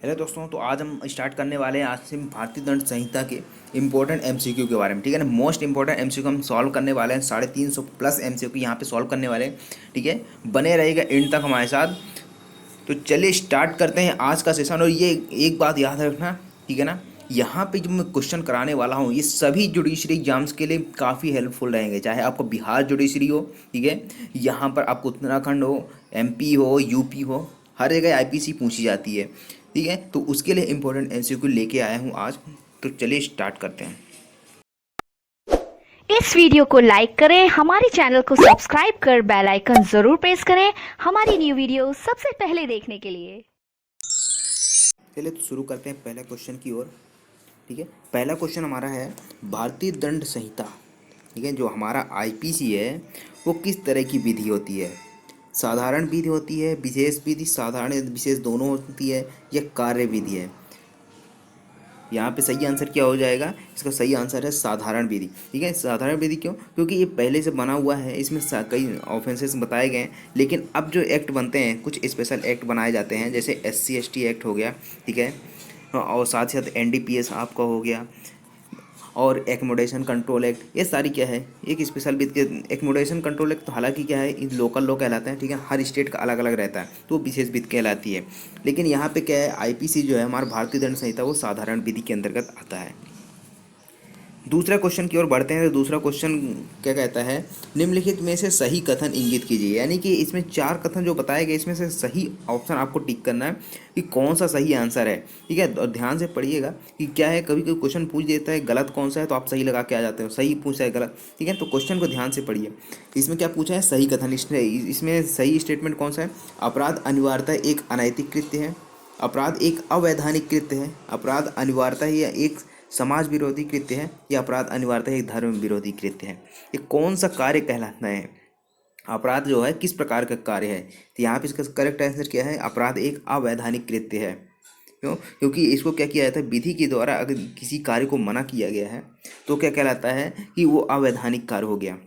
Hello दोस्तों, तो आज हम स्टार्ट करने वाले हैं आज से भारतीय दंड संहिता के इम्पोर्टेंट एमसीक्यू के बारे में। ठीक है ना, मोस्ट इंपॉर्टेंट एमसीक्यू हम सॉल्व करने वाले हैं। 350 प्लस एमसीक्यू यहाँ पे सॉल्व करने वाले हैं। ठीक है, बने रहेगा एंड तक हमारे साथ। तो चलिए स्टार्ट करते हैं आज का सेशन। और ये एक बात याद रखना, ठीक है ना, यहाँ पे जो मैं क्वेश्चन कराने वाला हूँ ये सभी जुडिशरी एग्जाम्स के लिए काफ़ी हेल्पफुल रहेंगे। चाहे आपको बिहार जुडिशरी हो, ठीक है, यहाँ पर आपको उत्तराखंड हो, एमपी हो, यूपी हो, हर जगह आईपीसी पूछी जाती है। ठीक है, तो उसके लिए इंपॉर्टेंट एमसीक्यू लेके आया हूँ आज। तो चलिए स्टार्ट करते हैं। इस वीडियो को लाइक करें, हमारे चैनल को सब्सक्राइब कर बेल आइकन जरूर प्रेस करें हमारी न्यू वीडियो सबसे पहले देखने के लिए। चलिए तो शुरू करते हैं पहले क्वेश्चन की ओर। ठीक है, पहला क्वेश्चन हमारा है भारतीय दंड संहिता। ठीक है, जो हमारा आईपीसी है वो किस तरह की विधि होती है? साधारण विधि होती है, विशेष विधि, साधारण विशेष दोनों होती है, या कार्य विधि है? यहाँ पे सही आंसर क्या हो जाएगा? इसका सही आंसर है साधारण विधि। ठीक है, साधारण विधि क्यों? क्योंकि ये पहले से बना हुआ है, इसमें कई ऑफेंसेस बताए गए हैं। लेकिन अब जो एक्ट बनते हैं, कुछ स्पेशल एक्ट बनाए जाते हैं, जैसे SC ST एक्ट हो गया, ठीक है, और साथ ही साथ NDPS आपका हो गया, और एकोमोडेशन कंट्रोल एक्ट। ये सारी क्या है, एक स्पेशल विधि के। एकोमोडेशन कंट्रोल एक्ट तो हालांकि क्या है, लोकल लॉ कहलाते हैं। ठीक है, हर स्टेट का अलग अलग रहता है, तो विशेष विधि कहलाती है। लेकिन यहाँ पे क्या है, आईपीसी जो है हमारा भारतीय दंड संहिता, वो साधारण विधि के अंतर्गत आता है। दूसरा क्वेश्चन की ओर बढ़ते हैं। तो दूसरा क्वेश्चन क्या कहता है, निम्नलिखित में से सही कथन इंगित कीजिए। यानी कि इसमें 4 कथन जो बताए गए, इसमें से सही ऑप्शन आपको टिक करना है कि कौन सा सही आंसर है। ठीक है, और ध्यान से पढ़िएगा कि क्या है, कभी कोई क्वेश्चन पूछ देता है गलत कौन सा है, तो आप सही लगा के आ जाते हो, सही पूछा है गलत। ठीक है, तो क्वेश्चन को ध्यान से पढ़िए। इसमें क्या पूछा है, सही कथन। इसमें सही स्टेटमेंट कौन सा है? अपराध अनिवार्यतः एक अनैतिक कृत्य है, अपराध एक अवैधानिक कृत्य है, अपराध अनिवार्यतः या एक समाज विरोधी कृत्य है, या अपराध अनिवार्यतः एक धर्म विरोधी कृत्य है। ये कौन सा कार्य कहलाता है? अपराध जो है किस प्रकार का कार्य है? तो यहाँ पे इसका करेक्ट आंसर क्या है? अपराध एक अवैधानिक कृत्य है। क्यों? क्योंकि इसको क्या किया जाता है, विधि के द्वारा अगर किसी कार्य को मना किया गया है तो क्या कहलाता है कि वो अवैधानिक कार्य हो गया।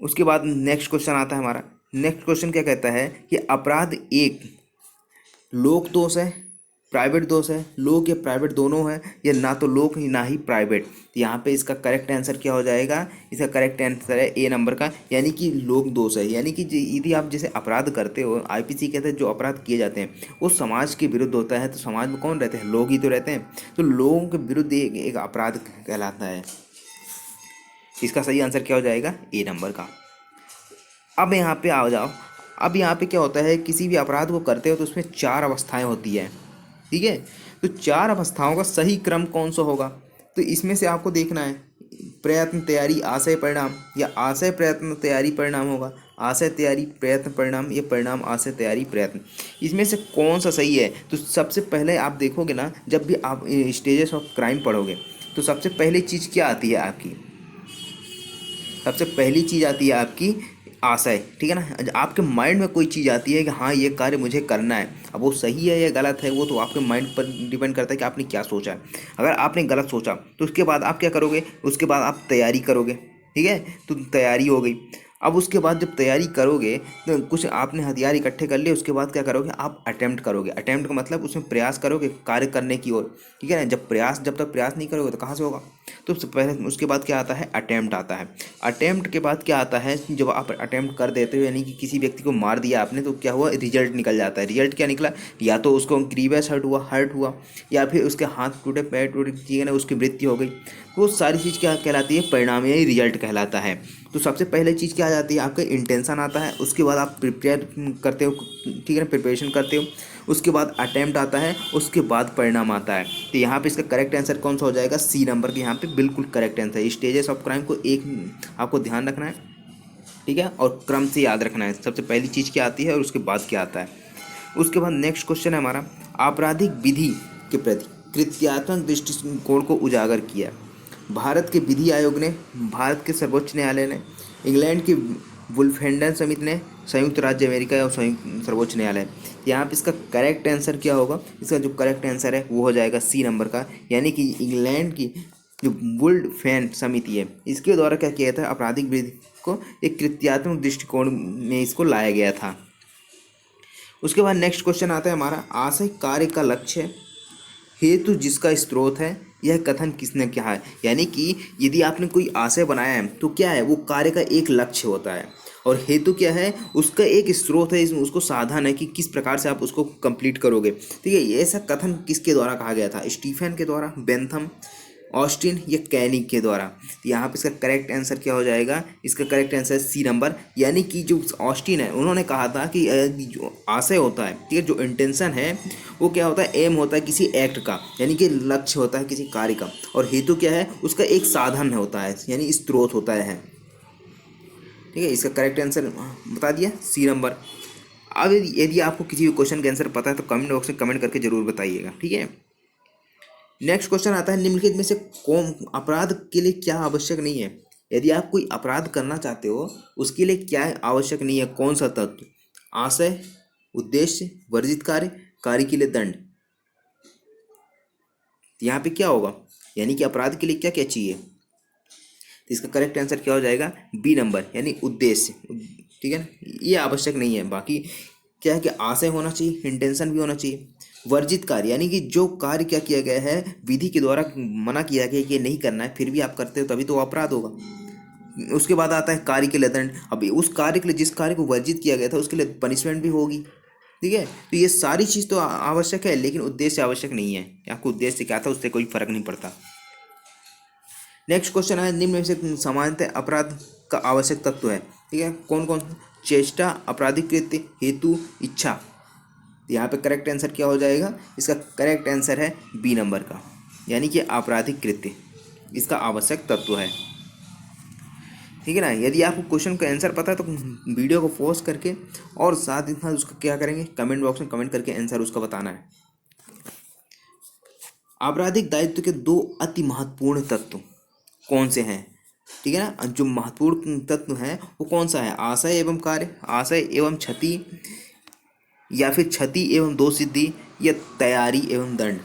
उसके बाद नेक्स्ट क्वेश्चन आता है हमारा। नेक्स्ट क्वेश्चन क्या कहता है कि अपराध एक लोक दोष है, प्राइवेट दोष है, लोक या प्राइवेट दोनों है, या ना तो लोक ही ना ही प्राइवेट। तो यहाँ पे इसका करेक्ट आंसर क्या हो जाएगा? इसका करेक्ट आंसर है ए नंबर का, यानी कि लोक दोष है। यानी कि यदि आप जैसे अपराध करते हो, आईपीसी कहते हैं जो अपराध किए जाते हैं वो समाज के विरुद्ध होता है, तो समाज में कौन रहते हैं? लोग ही तो रहते हैं। तो लोगों के विरुद्ध एक अपराध कहलाता है। इसका सही आंसर क्या हो जाएगा? ए नंबर का। अब यहाँ पे आ जाओ। अब यहाँ पे क्या होता है, किसी भी अपराध को करते हो तो उसमें 4 अवस्थाएं होती है। ठीक है, तो 4 अवस्थाओं का सही क्रम कौन सा होगा? तो इसमें से आपको देखना है, प्रयत्न तैयारी आशय परिणाम, या आशय प्रयत्न तैयारी परिणाम होगा, आशय तैयारी प्रयत्न परिणाम, या परिणाम आशय तैयारी प्रयत्न। इसमें से कौन सा सही है? तो सबसे पहले आप देखोगे ना, जब भी आप स्टेजेस ऑफ क्राइम पढ़ोगे तो सबसे पहली चीज़ क्या आती है आपकी? सबसे पहली चीज़ आती है आपकी आशय। ठीक है ना, आपके माइंड में कोई चीज़ आती है कि हाँ ये कार्य मुझे करना है। अब वो सही है या गलत है, वो तो आपके माइंड पर डिपेंड करता है कि आपने क्या सोचा है। अगर आपने गलत सोचा तो उसके बाद आप क्या करोगे? उसके बाद आप तैयारी करोगे। ठीक है, तो तैयारी हो गई। अब उसके बाद जब तैयारी करोगे तो कुछ आपने हथियार इकट्ठे कर लिए, उसके बाद क्या करोगे? आप अटेम्प्ट करोगे। अटेम्प्ट का मतलब उसमें प्रयास करोगे कार्य करने की ओर। ठीक है ना, जब तक प्रयास नहीं करोगे तो कहाँ से होगा? तो पहले उसके बाद क्या आता है? अटेम्प्ट आता है। अटेम्प्ट के बाद क्या आता है? जब आप अटेम्प्ट कर देते हो, यानी कि किसी व्यक्ति को मार दिया आपने, तो क्या हुआ? रिजल्ट निकल जाता है। रिजल्ट क्या निकला? या तो उसको ग्रीवियस हर्ट हुआ, या फिर उसके हाथ टूटे, पैर टूटे, ठीक है ना, उसकी मृत्यु हो गई। तो वो सारी चीज़ क्या कहलाती है? परिणाम, यही रिजल्ट कहलाता है। तो सबसे पहले चीज़ क्या आ जाती है? आपका इंटेंशन आता है। उसके बाद आप प्रिपेयर करते हो, ठीक है ना, प्रिपरेशन करते हो। उसके बाद अटेम्प्ट आता है, उसके बाद परिणाम आता है। तो यहाँ पे इसका करेक्ट आंसर कौन सा हो जाएगा? सी नंबर के यहाँ पे बिल्कुल करेक्ट आंसर है। स्टेजेस ऑफ क्राइम को एक आपको ध्यान रखना है, ठीक है, और क्रम से याद रखना है, सबसे पहली चीज़ क्या आती है और उसके बाद क्या आता है। उसके बाद नेक्स्ट क्वेश्चन है हमारा, आपराधिक विधि के प्रति कृत्यात्मक दृष्टिकोण को उजागर किया। भारत के विधि आयोग ने, भारत के सर्वोच्च न्यायालय ने, इंग्लैंड की वुल्फहेंडन समिति ने, संयुक्त राज्य अमेरिका या संयुक्त सर्वोच्च न्यायालय। यहाँ पे इसका करेक्ट आंसर क्या होगा? इसका जो करेक्ट आंसर है वो हो जाएगा सी नंबर का, यानी कि इंग्लैंड की जो वुल्फहेंड समिति है, इसके द्वारा क्या किया था? आपराधिक विधि को एक कृत्यात्मक दृष्टिकोण में इसको लाया गया था। उसके बाद नेक्स्ट क्वेश्चन आता है हमारा, आशय कार्य का लक्ष्य हेतु जिसका स्रोत है, यह कथन किसने किया है। यानी कि यदि आपने कोई आशय बनाया है तो क्या है, वो कार्य का एक लक्ष्य होता है और हेतु क्या है, उसका एक स्रोत है, उसको साधन है कि किस प्रकार से आप उसको कंप्लीट करोगे। ठीक है, ये ऐसा कथन किसके द्वारा कहा गया था, स्टीफन के द्वारा, बेंथम, ऑस्टिन या कैनिग के द्वारा। तो यहाँ पे इसका करेक्ट आंसर क्या हो जाएगा, इसका करेक्ट आंसर सी नंबर। यानी कि जो ऑस्टिन है उन्होंने कहा था कि जो आशय होता है, ठीक है, जो इंटेंशन है वो क्या होता है, एम होता है किसी एक्ट का, यानी कि लक्ष्य होता है किसी कार्य का, और हेतु क्या है, उसका एक साधन होता है, यानी स्रोत होता है। ठीक है, इसका करेक्ट आंसर बता दिया, सी नंबर। अब यदि आपको किसी भी क्वेश्चन का आंसर पता है तो कमेंट बॉक्स में कमेंट करके जरूर बताइएगा। ठीक है, नेक्स्ट क्वेश्चन आता है, निम्नलिखित में से कौन अपराध के लिए क्या आवश्यक नहीं है। यदि आप कोई अपराध करना चाहते हो उसके लिए क्या आवश्यक नहीं है, कौन सा तत्व, आशय, उद्देश्य, वर्जित कार्य, कार्य के लिए दंड। यहाँ पे क्या होगा, यानी कि अपराध के लिए क्या क्या चाहिए, तो इसका करेक्ट आंसर क्या हो जाएगा, बी नंबर, यानी उद्देश्य। ठीक है ना, ये आवश्यक नहीं है। बाकी क्या है कि आशय होना चाहिए, इंटेंशन भी होना चाहिए। वर्जित कार्य, यानी कि जो कार्य क्या किया गया है, विधि के द्वारा मना किया गया कि ये नहीं करना है, फिर भी आप करते हो तभी तो अपराध होगा। उसके बाद आता है कार्य के लिए दंड। अब उस कार्य के लिए, जिस कार्य को वर्जित किया गया था उसके लिए पनिशमेंट भी होगी। ठीक है, तो ये सारी चीज़ तो आवश्यक है, लेकिन उद्देश्य आवश्यक नहीं है। आपको उद्देश्य क्या था उससे कोई फर्क नहीं पड़ता। नेक्स्ट क्वेश्चन है, निम्न में से सामान्यतः अपराध का आवश्यक तत्व है। ठीक है, कौन कौन, चेष्टा, आपराधिक कृत्य, हेतु, इच्छा। यहाँ पे करेक्ट आंसर क्या हो जाएगा, इसका करेक्ट आंसर है बी नंबर का, यानी कि आपराधिक कृत्य इसका आवश्यक तत्व है। ठीक है ना, यदि आपको क्वेश्चन का आंसर पता है तो वीडियो को पॉज करके और साथ ही साथ उसका क्या करेंगे, कमेंट बॉक्स में कमेंट करके आंसर उसका बताना है। आपराधिक दायित्व के दो अति महत्वपूर्ण तत्व कौन से हैं। ठीक है ना, जो महत्वपूर्ण तत्व हैं वो कौन सा है, आशय एवं कार्य, आशय एवं क्षति, या फिर क्षति एवं दोष सिद्धि, या तैयारी एवं दंड।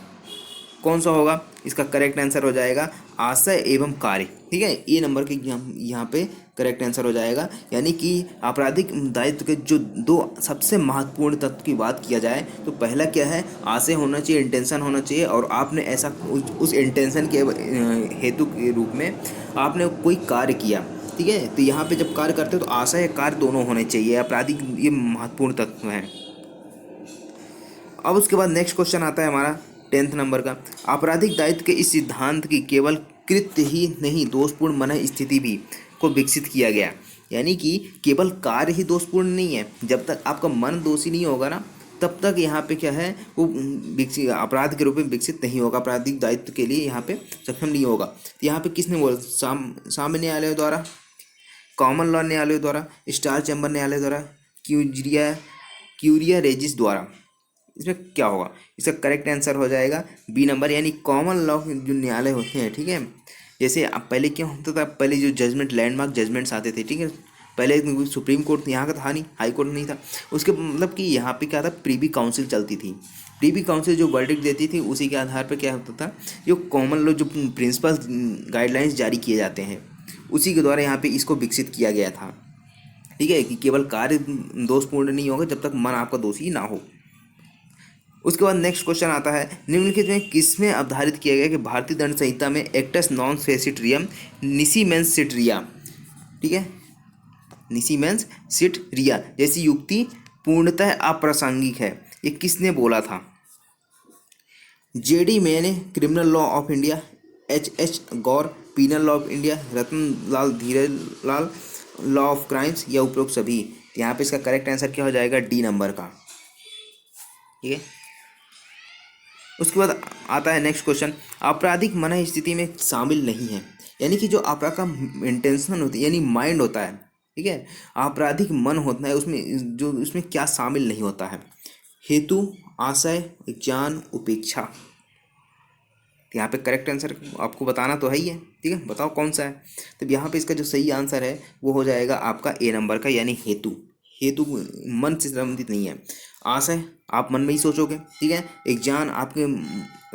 कौन सा होगा, इसका करेक्ट आंसर हो जाएगा आशय एवं कार्य। ठीक है, ए नंबर के यहाँ पे करेक्ट आंसर हो जाएगा। यानी कि आपराधिक दायित्व के जो दो सबसे महत्वपूर्ण तत्व की बात किया जाए तो पहला क्या है, आशय होना चाहिए, इंटेंशन होना चाहिए, और आपने ऐसा उस इंटेंशन के हेतु के रूप में आपने कोई कार्य किया। ठीक है, तो यहाँ पे जब कार्य करते हो तो आशय कार्य दोनों होने चाहिए। आपराधिक ये महत्वपूर्ण तत्व हैं। अब उसके बाद नेक्स्ट क्वेश्चन आता है हमारा 10th नंबर का, आपराधिक दायित्व के इस सिद्धांत की केवल कृत्य ही नहीं, दोषपूर्ण मन स्थिति भी को विकसित किया गया। यानी कि केवल कार्य ही दोषपूर्ण नहीं है, जब तक आपका मन दोषी नहीं होगा ना तब तक यहाँ पे क्या है वो विकसित अपराध के रूप में विकसित नहीं होगा, आपराधिक दायित्व के लिए यहाँ पे सक्षम नहीं होगा। तो यहाँ पे किसने बोला, सामान्य न्यायालय द्वारा, कॉमन लॉ न्यायालय द्वारा, स्टार चैम्बर न्यायालय द्वारा, क्यूरिया रेजिस द्वारा। इसमें क्या होगा, इसका करेक्ट आंसर हो जाएगा बी नंबर, यानी कॉमन लॉ जो न्यायालय होते हैं। ठीक है, जैसे अब पहले क्या होता था, पहले जो जजमेंट, लैंडमार्क जजमेंट्स आते थे। ठीक है, पहले सुप्रीम कोर्ट यहाँ का था नहीं, हाई कोर्ट नहीं था। उसके मतलब कि यहाँ पे क्या था, प्रीवी काउंसिल चलती थी। प्रीवी काउंसिल जो वर्डिक्ट देती थी उसी के आधार पर क्या होता था, जो कॉमन लॉ जो प्रिंसिपल गाइडलाइंस जारी किए जाते हैं उसी के द्वारा यहाँ पे इसको विकसित किया गया था। ठीक है, कि केवल कार्य दोषपूर्ण नहीं होगा जब तक मन आपका दोषी ना हो। उसके बाद नेक्स्ट क्वेश्चन आता है, निम्नलिखित में किसमें अवधारित किया गया कि भारतीय दंड संहिता में एक्टस नॉन फेसिट्रियम निसी मेंस सिट रिया। ठीक है, निसी मेंस सिट रिया जैसी युक्ति पूर्णतः अप्रासंगिक है, ये किसने बोला था, J D Mayne, criminal law of India, H Gour, penal law of India, Ratan Lal Dhirajlal, law of crimes, या उपरोक्त सभी। यहाँ पे इसका करेक्ट आंसर क्या हो जाएगा, डी नंबर का। ठीक है, उसके बाद आता है नेक्स्ट क्वेश्चन, आपराधिक मन स्थिति में शामिल नहीं है। यानी कि जो आपका का इंटेंशन होती है, यानी माइंड होता है। ठीक है, आपराधिक मन होता है, उसमें जो उसमें क्या शामिल नहीं होता है, हेतु, आशय, ज्ञान, उपेक्षा। यहाँ पे करेक्ट आंसर आपको बताना तो है ही है। ठीक है, बताओ कौन सा है। तो यहाँ पे इसका जो सही आंसर है वो हो जाएगा आपका ए नंबर का, यानी हेतु। हेतु मन से संबंधित नहीं है। आशय आप मन में ही सोचोगे। ठीक है, एक ज्ञान आपके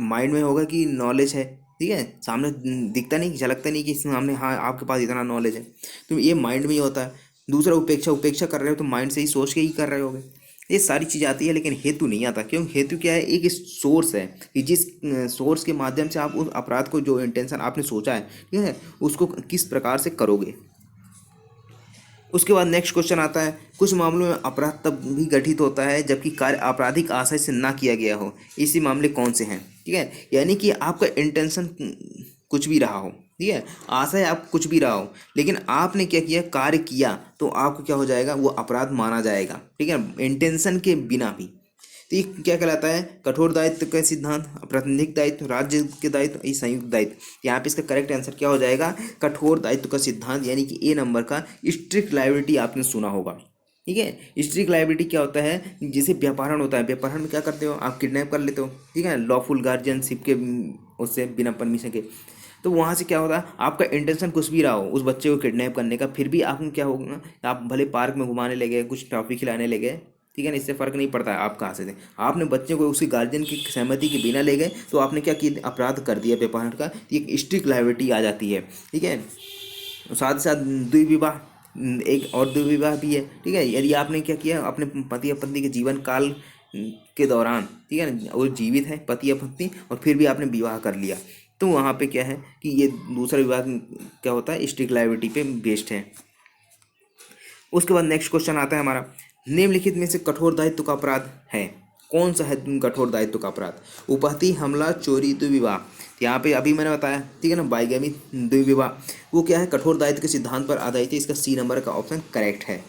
माइंड में होगा कि नॉलेज है। ठीक है, सामने दिखता नहीं, झलकता नहीं कि सामने हाँ आपके पास इतना नॉलेज है, तो ये माइंड में ही होता है। दूसरा उपेक्षा, उपेक्षा कर रहे हो तो माइंड से ही सोच के ही कर रहे होगे। ये सारी चीज़ आती है, लेकिन हेतु नहीं आता। क्यों? हेतु क्या है? एक सोर्स है कि जिस सोर्स के माध्यम से आप उस अपराध को, जो इंटेंशन आपने सोचा है, ठीक है, उसको किस प्रकार से करोगे। उसके बाद नेक्स्ट क्वेश्चन आता है, कुछ मामलों में अपराध तब भी गठित होता है जबकि कार्य आपराधिक आशय से ना किया गया हो। इसी मामले कौन से हैं? ठीक है, यानी कि आपका इंटेंशन कुछ भी रहा हो, ठीक है, आशय आप कुछ भी रहा हो, लेकिन आपने क्या किया, कार्य किया, तो आपको क्या हो जाएगा, वो अपराध माना जाएगा। ठीक है, इंटेंशन के बिना भी। तो ये क्या कहलाता है? कठोर दायित्व का सिद्धांत, प्रातिनिधिक दायित्व, राज्य के दायित्व, ये संयुक्त दायित्व। यहाँ पे इसका करेक्ट आंसर क्या हो जाएगा? कठोर दायित्व का सिद्धांत, यानी कि ए नंबर का। स्ट्रिक्ट लायबिलिटी आपने सुना होगा। ठीक है, स्ट्रिक्ट लायबिलिटी क्या होता है? जैसे व्यापारण होता है, व्यापारण में क्या करते हो आप? किडनैप कर लेते हो, ठीक है, लॉफुल गार्जियनशिप के उससे, बिना परमिशन के। तो वहाँ से क्या होता है, आपका इंटेंशन कुछ भी रहा हो उस बच्चे को किडनैप करने का, फिर भी आपको क्या होगा, आप भले पार्क में घुमाने लगे, कुछ टॉफी खिलाने लगे, ठीक है ना, इससे फ़र्क नहीं पड़ता है आप कहाँ से थे। आपने बच्चे को उसके गार्जियन की सहमति के बिना ले गए, तो आपने क्या किया, अपराध कर दिया व्यापार का। एक स्ट्रिक्ट लायबिलिटी आ जाती है। ठीक है, साथ ही साथ द्विविवाह, एक और द्विविवाह भी है। ठीक है, यदि आपने क्या किया, अपने पति या पत्नी के जीवन काल के दौरान, ठीक है ना, वो जीवित है पति या पत्नी, और फिर भी आपने विवाह कर लिया, तो वहाँ पे क्या है कि ये दूसरा विवाह क्या होता है, स्ट्रिक्ट लायबिलिटी पे बेस्ड है। उसके बाद नेक्स्ट क्वेश्चन आता है हमारा, निम्नलिखित में से कठोर दायित्व का अपराध है, कौन सा है कठोर दायित्व का अपराध? उपहति, हमला, चोरी, द्विविवाह। यहाँ पे अभी मैंने बताया, ठीक है ना, बाइगैमी, द्विविवाह, वो क्या है, कठोर दायित्व के सिद्धांत पर आधारित है। इसका सी नंबर का ऑप्शन करेक्ट है।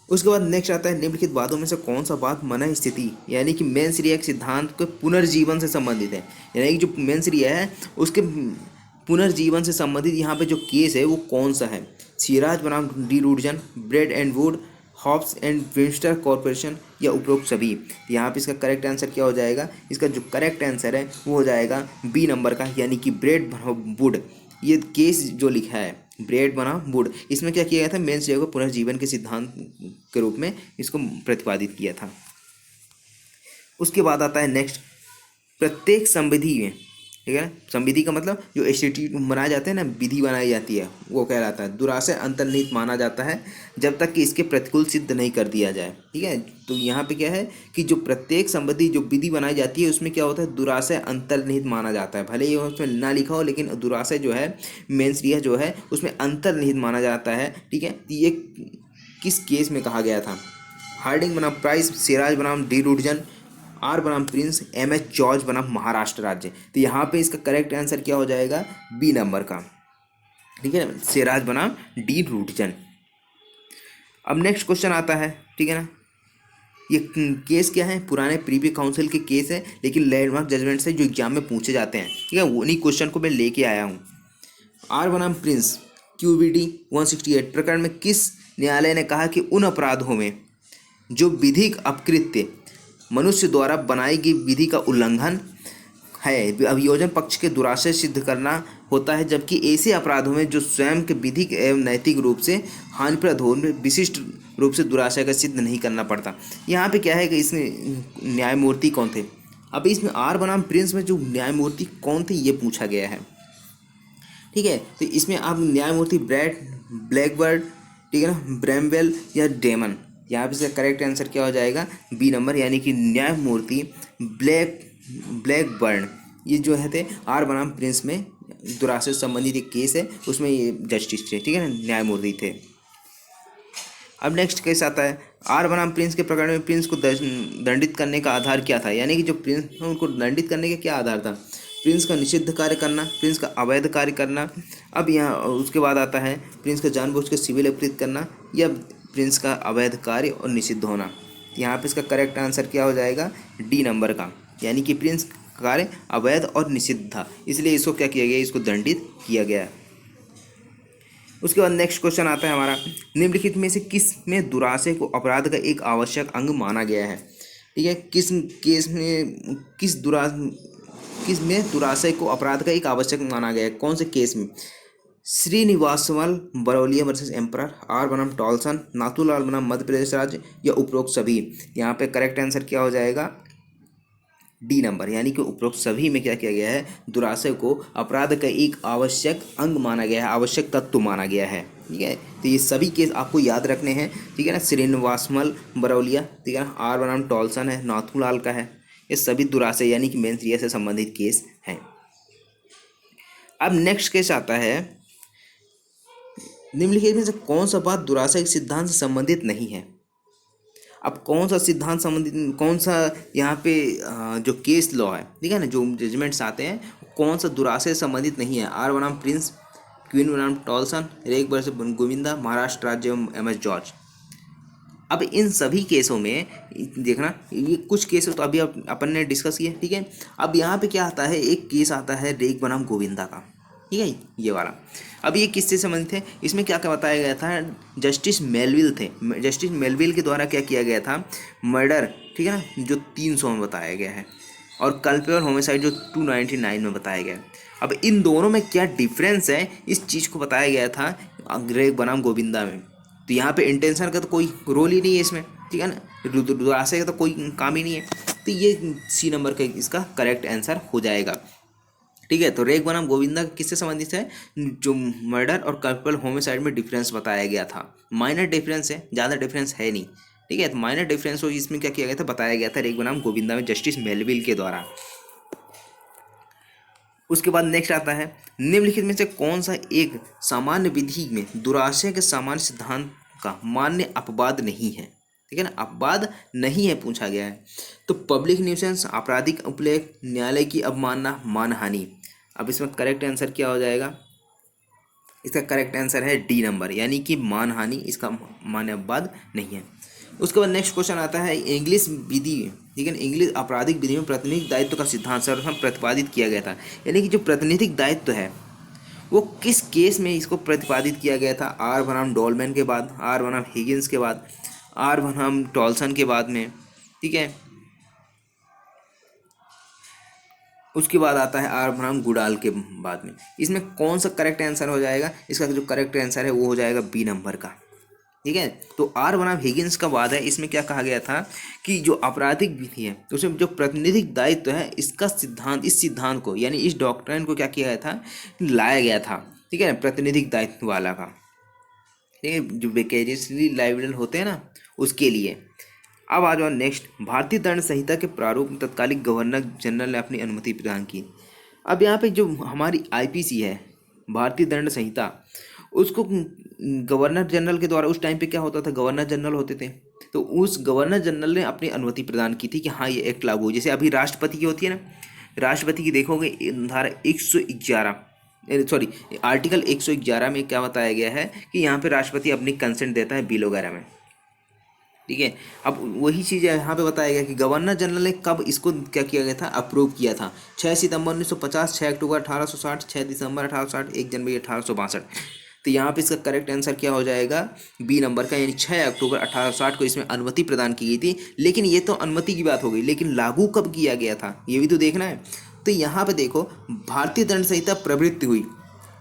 उसके बाद नेक्स्ट आता है, निम्नलिखित वादों में से कौन सा वाद मन स्थिति, यानी कि मेंस रिया के सिद्धांत के पुनर्जीवन से संबंधित है। यानी कि जो मेंस रिया है उसके पुनर्जीवन से संबंधित यहाँ पे जो केस है वो कौन सा है? सिराज बनाम डी रूडजन, Bread and Wood, Hobbs and Winster corporation, या उपरोक्त सभी। यहाँ पे इसका करेक्ट आंसर क्या हो जाएगा? इसका जो करेक्ट आंसर है वो हो जाएगा बी नंबर का, यानी कि ब्रेड बनाम वुड। ये केस जो लिखा है ब्रेड बनाम वुड, इसमें क्या किया गया था, मेंस रिया को पुनर्जीवन के सिद्धांत के रूप में इसको प्रतिपादित किया था। उसके बाद आता है नेक्स्ट, प्रत्येक संविधि में, ठीक है ना, संविधि का मतलब जो इंस्टीट्यूट बनाए जाते हैं ना, विधि बनाई जाती है, वो कहलाता है दुराशय अंतर्निहित माना जाता है जब तक कि इसके प्रतिकूल सिद्ध नहीं कर दिया जाए। ठीक है, तो यहाँ पे क्या है कि जो प्रत्येक संविधि जो विधि बनाई जाती है उसमें क्या होता है, दुराशय अंतर्निहित माना जाता है। भले ही उसमें ना लिखा हो, लेकिन दुराशय जो है, मेंस रिया जो है, उसमें अंतर्निहित माना जाता है। ठीक है, ये किस केस में कहा गया था? हार्डिंग बनाम प्राइस, सिराज बनाम डी रूडजन, आर बनाम प्रिंस, एम एच जॉर्ज बनाम महाराष्ट्र राज्य। तो यहाँ पे इसका करेक्ट आंसर क्या हो जाएगा? बी नंबर का, ठीक है ना, सिराज बनाम डी रूडजन। अब नेक्स्ट क्वेश्चन आता है, ठीक है ना, ये केस क्या है? पुराने प्रीवी काउंसिल के केस है, लेकिन लैंडमार्क जजमेंट से जो एग्जाम में पूछे जाते हैं। ठीक है, उन्हीं क्वेश्चन को मैं लेके आया हूँ। आर बनाम प्रिंस, QBD 168 प्रकरण में किस न्यायालय ने कहा कि उन अपराधों में जो विधिक अपकृत्य, मनुष्य द्वारा बनाई गई विधि का उल्लंघन है, अभियोजन पक्ष के दुराशय सिद्ध करना होता है, जबकि ऐसे अपराधों में जो स्वयं के विधिक एवं नैतिक रूप से हानिप्रद हो, उनमें विशिष्ट रूप से दुराशय का सिद्ध नहीं करना पड़ता। यहाँ पे क्या है कि इसमें न्यायमूर्ति कौन थे? अब इसमें आर बनाम प्रिंस में जो न्यायमूर्ति कौन थे ये पूछा गया है। ठीक है, तो इसमें आप न्यायमूर्ति ब्लैकबर्ड, ठीक है ना, ब्रैमवेल या डेमन। यहाँ पे इसका करेक्ट आंसर क्या हो जाएगा? बी नंबर, यानी कि न्यायमूर्ति ब्लैकबर्न। ये जो है थे आर बनाम प्रिंस में दुराशय संबंधित एक केस है, उसमें ये जस्टिस थे, ठीक है ना, न्यायमूर्ति थे। अब नेक्स्ट केस आता है, आर बनाम प्रिंस के प्रकरण में प्रिंस को दंडित करने का आधार क्या था? यानी कि जो प्रिंस है उनको दंडित करने का क्या आधार था? प्रिंस का निषिद्ध कार्य करना, प्रिंस का अवैध कार्य करना। अब यहाँ उसके बाद आता है प्रिंस का जानबूझ के सिविल अपराध करना, या प्रिंस का अवैध कार्य और निषिद्ध होना। यहाँ पे इसका करेक्ट आंसर क्या हो जाएगा? डी नंबर का, यानी कि प्रिंस का कार्य अवैध और निषिद्ध था, इसलिए इसको क्या किया गया? इसको दंडित किया गया। उसके बाद नेक्स्ट क्वेश्चन आता है हमारा, निम्नलिखित में से किस में दुराशय को अपराध का एक आवश्यक अंग माना गया है? ठीक है, किस केस में किस में दुराशय को अपराध का एक आवश्यक माना गया है? कौन से केस में? श्रीनिवासवल बरौलिया वर्सेस एम्परर, आर बनाम टॉलसन, नाथूलाल बनाम मध्य प्रदेश राज्य, या उपरोक्त सभी। यहाँ पे करेक्ट आंसर क्या हो जाएगा? डी नंबर, यानी कि उपरोक्त सभी में क्या किया गया है, दुराशय को अपराध का एक आवश्यक अंग माना गया है, आवश्यक तत्व माना गया है। ठीक है, तो ये सभी केस आपको याद रखने हैं। ठीक है ना, श्रीनिवासमल बरौलिया, ठीक है ना, आर बनाम टॉल्सन है, नाथूलाल का है, ये सभी दुराशय यानी कि मेंस्ट्रुएशन से संबंधित केस हैं। अब नेक्स्ट केस आता है, निम्नलिखित में से कौन सा बात दुराशय के सिद्धांत से संबंधित नहीं है। अब कौन सा सिद्धांत संबंधित, कौन सा यहाँ पे जो केस लॉ है, ठीक है ना, जो जजमेंट्स आते हैं, कौन सा दुराशय से संबंधित नहीं है। आर बनाम प्रिंस, क्वीन बनाम टॉल्सन, रेग वर्सेस गोविंदा, महाराष्ट्र राज्य एम एस जॉर्ज। अब इन सभी केसों में देखना, ये कुछ केस तो अभी अपन ने डिस्कस किए। ठीक है, अब यहाँ पे क्या आता है, एक केस आता है रेग बनाम गोविंदा का। ठीक है, ये वाला। अब ये किससे संबंधित है, इसमें क्या क्या बताया गया था, जस्टिस मेलविल थे, जस्टिस मेलविल के द्वारा क्या किया गया था, मर्डर, ठीक है ना, जो 300 में बताया गया है, और कल्पेबल होमिसाइड जो 299 में बताया गया है। अब इन दोनों में क्या डिफरेंस है, इस चीज़ को बताया गया था रेग बनाम गोविंदा में। तो यहाँ पे इंटेंशन का तो कोई रोल ही नहीं है इसमें, ठीक है ना, दुराशय का तो कोई काम ही नहीं है। तो ये सी नंबर का इसका करेक्ट आंसर हो जाएगा। ठीक है, तो रेग बनाम गोविंदा किससे संबंधित है, जो मर्डर और कल्पेबल होमिसाइड में डिफरेंस बताया गया था, माइनर डिफरेंस है, ज़्यादा डिफरेंस है नहीं। ठीक है, तो माइनर डिफरेंस हो इसमें क्या किया गया था, बताया गया था रेग बनाम गोविंदा में जस्टिस मेलविल के द्वारा। उसके बाद नेक्स्ट आता है, निम्नलिखित में से कौन सा एक सामान्य विधि में दुराशय के सामान्य सिद्धांत का मान्य अपवाद नहीं है। ठीक है ना, अपवाद नहीं है पूछा गया है। तो पब्लिक न्यूसेंस, आपराधिक उपलेख, न्यायालय की अवमानना, मानहानि। अब इसमें करेक्ट आंसर क्या हो जाएगा, इसका करेक्ट आंसर है डी नंबर, यानी कि मानहानि इसका मान्य अपवाद नहीं है। उसके बाद नेक्स्ट क्वेश्चन आता है, इंग्लिश विधि, ठीक है, इंग्लिश आपराधिक विधि में प्रतिनिधिक दायित्व का सिद्धांत सर्वप्रथम प्रतिपादित किया गया था। यानी कि जो प्रतिनिधिक दायित्व है वो किस केस में इसको प्रतिपादित किया गया था, आर बनाम डॉलमैन के बाद, आर बनाम हिगिंस के बाद, आर बनाम टॉल्सन के बाद में। ठीक है, उसके बाद आता है आर बनाम गुडाल के बाद में। इसमें कौन सा करेक्ट आंसर हो जाएगा, इसका जो करेक्ट आंसर है वो हो जाएगा बी नंबर का। ठीक है, तो आर बनाम हिगिंस का वाद है, इसमें क्या कहा गया था कि जो आपराधिक विधि है उसमें जो प्रतिनिधिक दायित्व है, इसका सिद्धांत, इस सिद्धांत को यानी इस डॉक्ट्रिन को क्या किया गया था, लाया गया था। ठीक है, प्रतिनिधिक दायित्व वाला का, ठीक है, जो विकेरियसली लायबल होते हैं ना, उसके लिए। अब आ जाओ नेक्स्ट, भारतीय दंड संहिता के प्रारूप में तत्कालीन गवर्नर जनरल ने अपनी अनुमति प्रदान की। अब यहाँ पे जो हमारी आईपीसी है, भारतीय दंड संहिता, उसको गवर्नर जनरल के द्वारा, उस टाइम पे क्या होता था, गवर्नर जनरल होते थे, तो उस गवर्नर जनरल ने अपनी अनुमति प्रदान की थी कि हाँ ये एक्ट लागू हो। जैसे अभी राष्ट्रपति की होती है ना, राष्ट्रपति की देखोगे धारा 111, सॉरी आर्टिकल 111 में क्या बताया गया है कि यहाँ पे राष्ट्रपति अपनी कंसेंट देता है बिल वगैरह में। ठीक है, अब वही चीज़ यहाँ पे बताया गया कि गवर्नर जनरल ने कब इसको क्या किया गया था, अप्रूव किया था, 6 सितंबर 1950, 6 अक्टूबर 1860, 6 दिसंबर 1860, 1 जनवरी 1862। तो यहाँ पे इसका करेक्ट आंसर क्या हो जाएगा, बी नंबर का, यानी 6 अक्टूबर 1860 को इसमें अनुमति प्रदान की गई थी। लेकिन ये तो अनुमति की बात हो गई, लेकिन लागू कब किया गया था ये भी तो देखना है। तो यहाँ पे देखो, भारतीय दंड संहिता प्रवृत्ति हुई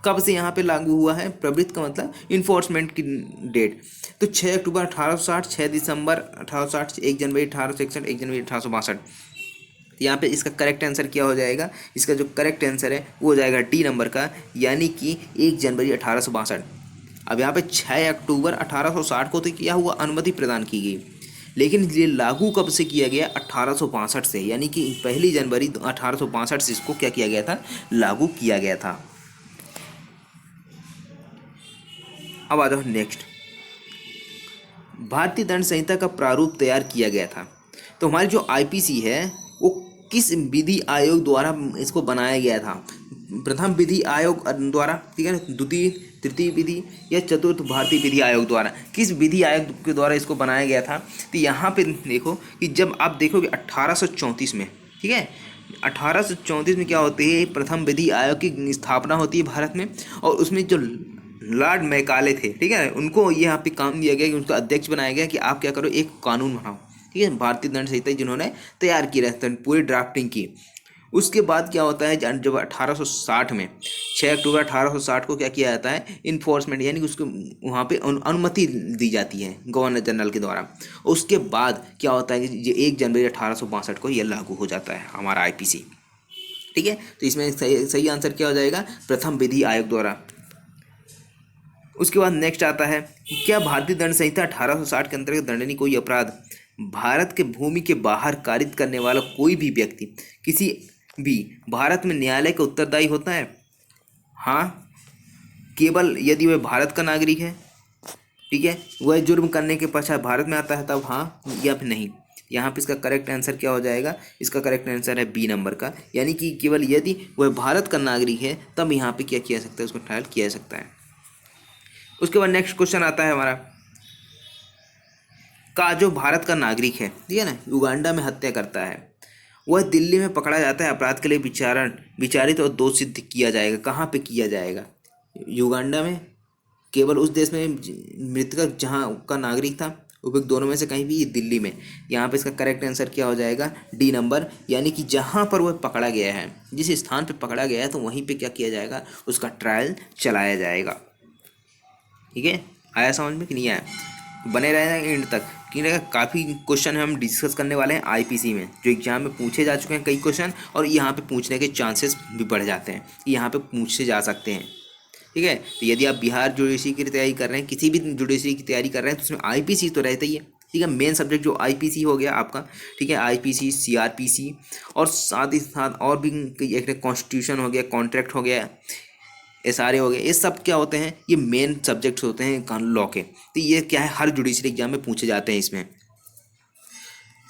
कब से, यहाँ पे लागू हुआ है, प्रवृत्त का मतलब इन्फोर्समेंट की डेट, तो 6 अक्टूबर 1860, 6 दिसंबर 1860, 1 जनवरी 1861, 1 जनवरी 1862। यहाँ पे इसका करेक्ट आंसर क्या हो जाएगा, इसका जो करेक्ट आंसर है वो हो जाएगा डी नंबर का, यानी कि 1 जनवरी 1862। अब यहाँ पे 6 अक्टूबर 1860 को तो क्या हुआ, अनुमति प्रदान की गई, लेकिन ये लागू कब से किया गया, 1862 से, यानी कि 1 जनवरी 1862 से इसको क्या किया गया था, लागू किया गया था। अब आ जाओ नेक्स्ट, भारतीय दंड संहिता का प्रारूप तैयार किया गया था। तो हमारी जो आईपीसी है वो किस विधि आयोग द्वारा इसको बनाया गया था, प्रथम विधि आयोग द्वारा, ठीक है ना, द्वितीय तृतीय विधि या चतुर्थ भारतीय विधि आयोग द्वारा, किस विधि आयोग के द्वारा इसको बनाया गया था। तो यहाँ पे देखो कि जब आप देखोगे 1834 में, ठीक है, 1834 में क्या होती है, प्रथम विधि आयोग की स्थापना होती है भारत में, और उसमें जो लॉर्ड मैकाले थे, ठीक है, उनको यहाँ पे काम दिया गया कि उनका अध्यक्ष बनाया गया कि आप क्या करो, एक कानून बनाओ। ठीक है, भारतीय दंड संहिता जिन्होंने तैयार की रहते पूरी ड्राफ्टिंग की, उसके बाद क्या होता है, जब 1860 में 6 अक्टूबर 1860 को क्या किया जाता है, इन्फोर्समेंट यानी कि उसको वहाँ पे अनुमति दी जाती है गवर्नर जनरल के द्वारा। उसके बाद क्या होता है कि ये 1 जनवरी 1862 को यह लागू हो जाता है हमारा आईपीसी। ठीक है, तो इसमें सही आंसर क्या हो जाएगा, प्रथम विधि आयोग द्वारा। उसके बाद नेक्स्ट आता है कि क्या भारतीय दंड संहिता 1860 के अंतर्गत दंडनीय कोई अपराध भारत के भूमि के बाहर कारित करने वाला कोई भी व्यक्ति किसी भी भारत में न्यायालय का उत्तरदायी होता है? हाँ, केवल यदि वह भारत का नागरिक है, ठीक है, वह जुर्म करने के पश्चात भारत में आता है तब हाँ, या फिर नहीं। यहाँ पे इसका करेक्ट आंसर क्या हो जाएगा, इसका करेक्ट आंसर है बी नंबर का, यानी कि केवल यदि वह भारत का नागरिक है तब यहाँ पे क्या किया जा सकता है, उसको ट्रायल किया जा सकता है। उसके बाद नेक्स्ट क्वेश्चन आता है हमारा, का जो भारत का नागरिक है, ठीक है ना, युगांडा में हत्या करता है, वह दिल्ली में पकड़ा जाता है, अपराध के लिए विचारित और दोष सिद्ध किया जाएगा। कहाँ पे किया जाएगा? युगांडा में, केवल उस देश में मृतक जहाँ का नागरिक था, उपयुक्त दोनों में से कहीं भी, दिल्ली में। यहाँ पे इसका करेक्ट आंसर क्या हो जाएगा, डी नंबर, यानी कि जहाँ पर वह पकड़ा गया है, जिस स्थान पर पकड़ा गया है तो वहीं पे क्या किया जाएगा, उसका ट्रायल चलाया जाएगा। ठीक है, आया समझ में कि नहीं आया? बने रहना एंड तक, क्योंकि काफ़ी क्वेश्चन हम डिस्कस करने वाले हैं आईपीसी में, जो एग्जाम में पूछे जा चुके हैं कई क्वेश्चन, और यहाँ पे पूछने के चांसेस भी बढ़ जाते हैं, यहाँ पे पूछे जा सकते हैं। ठीक है, तो यदि आप बिहार जुडिशरी की तैयारी कर रहे हैं, किसी भी जुडिशरी की तैयारी कर रहे हैं, तो उसमें आईपीसी तो रहता ही है। ठीक है, मेन सब्जेक्ट जो आईपीसी हो गया आपका, ठीक है, आईपीसी, सीआरपीसी, और साथ ही साथ और भी एक कॉन्स्टिट्यूशन हो गया, कॉन्ट्रैक्ट हो गया, SRA हो गया, ये सब क्या होते हैं, ये मेन सब्जेक्ट्स होते हैं कानून लॉ के। तो ये क्या है, हर जुडिशरी एग्जाम में पूछे जाते हैं इसमें।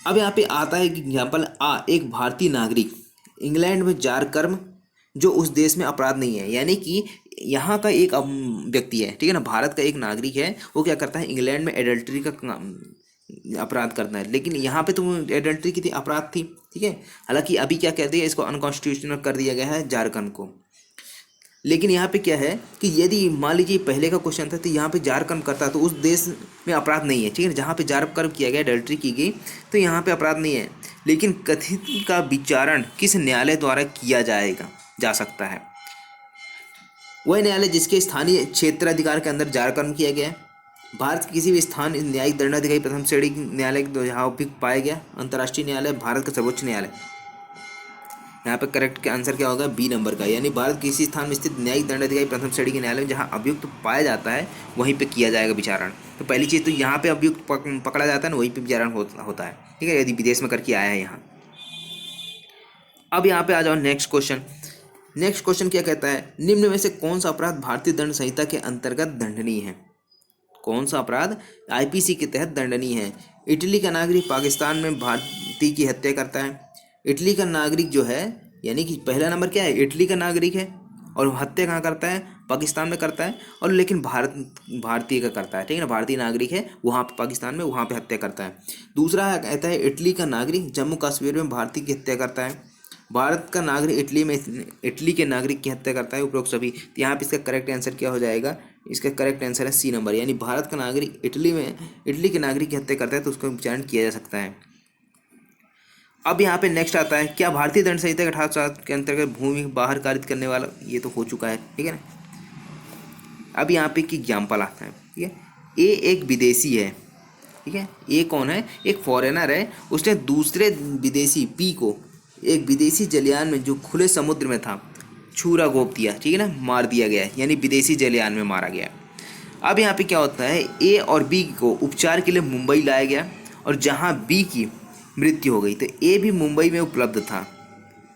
अब यहाँ पे आता है कि एग्जाम्पल एक भारतीय नागरिक इंग्लैंड में जारकर्म जो उस देश में अपराध नहीं है, यानी कि यहाँ का एक व्यक्ति है, ठीक है ना, भारत का एक नागरिक है, वो क्या करता है, इंग्लैंड में एडल्ट्री का अपराध करता है, लेकिन यहाँ पे तो एडल्ट्री की अपराध थी। ठीक है, हालांकि अभी क्या कहते हैं, इसको अनकॉन्स्टिट्यूशनल कर दिया गया है जारकर्म को। लेकिन यहाँ पे क्या है कि यदि मान लीजिए पहले का क्वेश्चन था, तो यहाँ पे जारकर्म करता है तो उस देश में अपराध नहीं है। ठीक है, जहाँ पे जारकर्म किया गया, एडल्ट्री की गई, तो यहाँ पे अपराध नहीं है। लेकिन कथित का विचारण किस न्यायालय द्वारा किया जा सकता है? वह न्यायालय जिसके स्थानीय क्षेत्राधिकार के अंदर जारकर्म किया गया है, भारत के किसी भी स्थान न्यायिक दंडाधिकारी प्रथम श्रेणी न्यायालय जहाँ भी पाया गया, अंतर्राष्ट्रीय न्यायालय, भारत का सर्वोच्च न्यायालय। यहाँ पे करेक्ट का आंसर क्या होगा, बी नंबर का, यानी भारत किसी स्थान में स्थित न्यायिक दंडाधिकारी प्रथम श्रेणी के न्यायालय में जहाँ अभियुक्त पाया जाता है वहीं पे किया जाएगा विचारण। तो पहली चीज़ तो यहाँ पे अभियुक्त पकड़ा जाता है ना, वहीं पे विचारण होता है। ठीक है, यदि विदेश में करके आया है यहाँ। अब यहाँ पे आ जाओ नेक्स्ट क्वेश्चन। नेक्स्ट क्वेश्चन क्या कहता है, निम्न में से कौन सा अपराध भारतीय दंड संहिता के अंतर्गत दंडनीय है? कौन सा अपराध आईपीसी के तहत दंडनीय है? इटली का नागरिक पाकिस्तान में भारतीय की हत्या करता है। इटली का नागरिक जो है, यानी कि पहला नंबर क्या है, इटली का नागरिक है, और हत्या कहाँ करता है, पाकिस्तान में करता है, और लेकिन भारतीय का करता है। ठीक है ना, भारतीय नागरिक है, वहाँ पे पाकिस्तान में, वहाँ पे हत्या करता है। दूसरा कहता है इटली का नागरिक जम्मू कश्मीर में भारतीय की हत्या करता है। भारत का नागरिक इटली के नागरिक की हत्या करता है, उपरोक्त सभी। तो यहाँ पे इसका करेक्ट आंसर क्या हो जाएगा, इसका करेक्ट आंसर है सी नंबर, यानी भारत का नागरिक इटली के नागरिक की हत्या करता है तो उसका विचारण किया जा सकता है। अब यहाँ पे नेक्स्ट आता है, क्या भारतीय दंड संहिता के 1860 के अंतर्गत भूमि बाहर कारित करने वाला, ये तो हो चुका है। ठीक है ना। अब यहाँ पे एक एग्जाम्पल आता है। ठीक है, ए एक विदेशी है। ठीक है, ए कौन है, एक फॉरेनर है, उसने दूसरे विदेशी पी को एक विदेशी जलयान में जो खुले समुद्र में था छूरा घोंप दिया। ठीक है ना, मार दिया गया, यानी विदेशी जलयान में मारा गया। अब यहाँ पे क्या होता है, ए और बी को उपचार के लिए मुंबई लाया गया, और जहाँ बी की मृत्यु हो गई तो ए भी मुंबई में उपलब्ध था,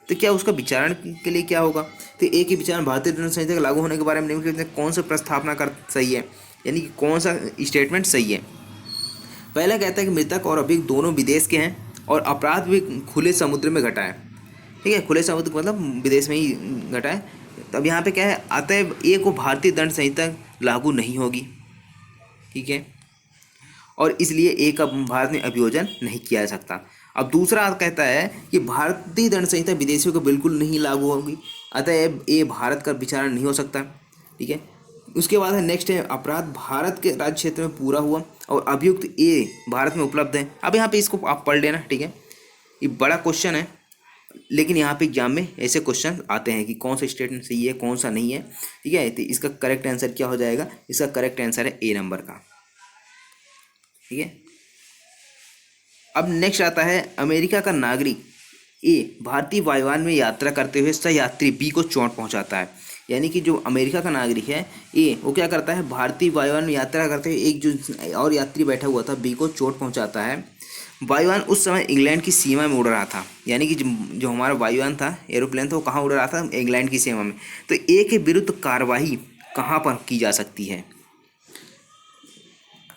तो क्या उसका विचारण के लिए क्या होगा? तो ए के विचारण भारतीय दंड संहिता के लागू होने के बारे में निम्नलिखित कौन सा प्रस्तावना कर सही है, यानी कि कौन सा स्टेटमेंट सही है? पहला कहता है कि मृतक और अभियुक्त दोनों विदेश के हैं और अपराध भी खुले समुद्र में घटा है। ठीक है, खुले समुद्र मतलब विदेश में ही घटा है। तब यहाँ पे क्या है, अतएव ए को भारतीय दंड संहिता लागू नहीं होगी। ठीक है, और इसलिए ए का भारत में अभियोजन नहीं किया जा सकता। अब दूसरा कहता है कि भारतीय दंड संहिता विदेशियों को बिल्कुल नहीं लागू होगी, अतएव ए भारत का विचारण नहीं हो सकता। ठीक है, उसके बाद है नेक्स्ट है, अपराध भारत के राज्य क्षेत्र में पूरा हुआ और अभियुक्त ए भारत में उपलब्ध है। अब यहाँ पे इसको आप पढ़ लेना। ठीक है, ये बड़ा क्वेश्चन है, लेकिन यहाँ पे एग्जाम में ऐसे क्वेश्चन आते हैं कि कौन सा स्टेटमेंट सही है कौन सा नहीं है। ठीक है, तो इसका करेक्ट आंसर क्या हो जाएगा? इसका करेक्ट आंसर है ए नंबर का। ठीक है, अब नेक्स्ट आता है अमेरिका का नागरिक ए भारतीय वायुयान में यात्रा करते हुए सह यात्री बी को चोट पहुंचाता है। यानी कि जो अमेरिका का नागरिक है ए, वो क्या करता है, भारतीय वायुयान में यात्रा करते हुए एक जो और यात्री बैठा हुआ था बी को चोट पहुंचाता है। वायुयान उस समय इंग्लैंड की सीमा में उड़ रहा था। यानी कि जो हमारा वायुयान था, एरोप्लेन था, वो कहाँ उड़ रहा था? इंग्लैंड की सीमा में। तो ए के विरुद्ध कार्रवाई कहाँ पर की जा सकती है?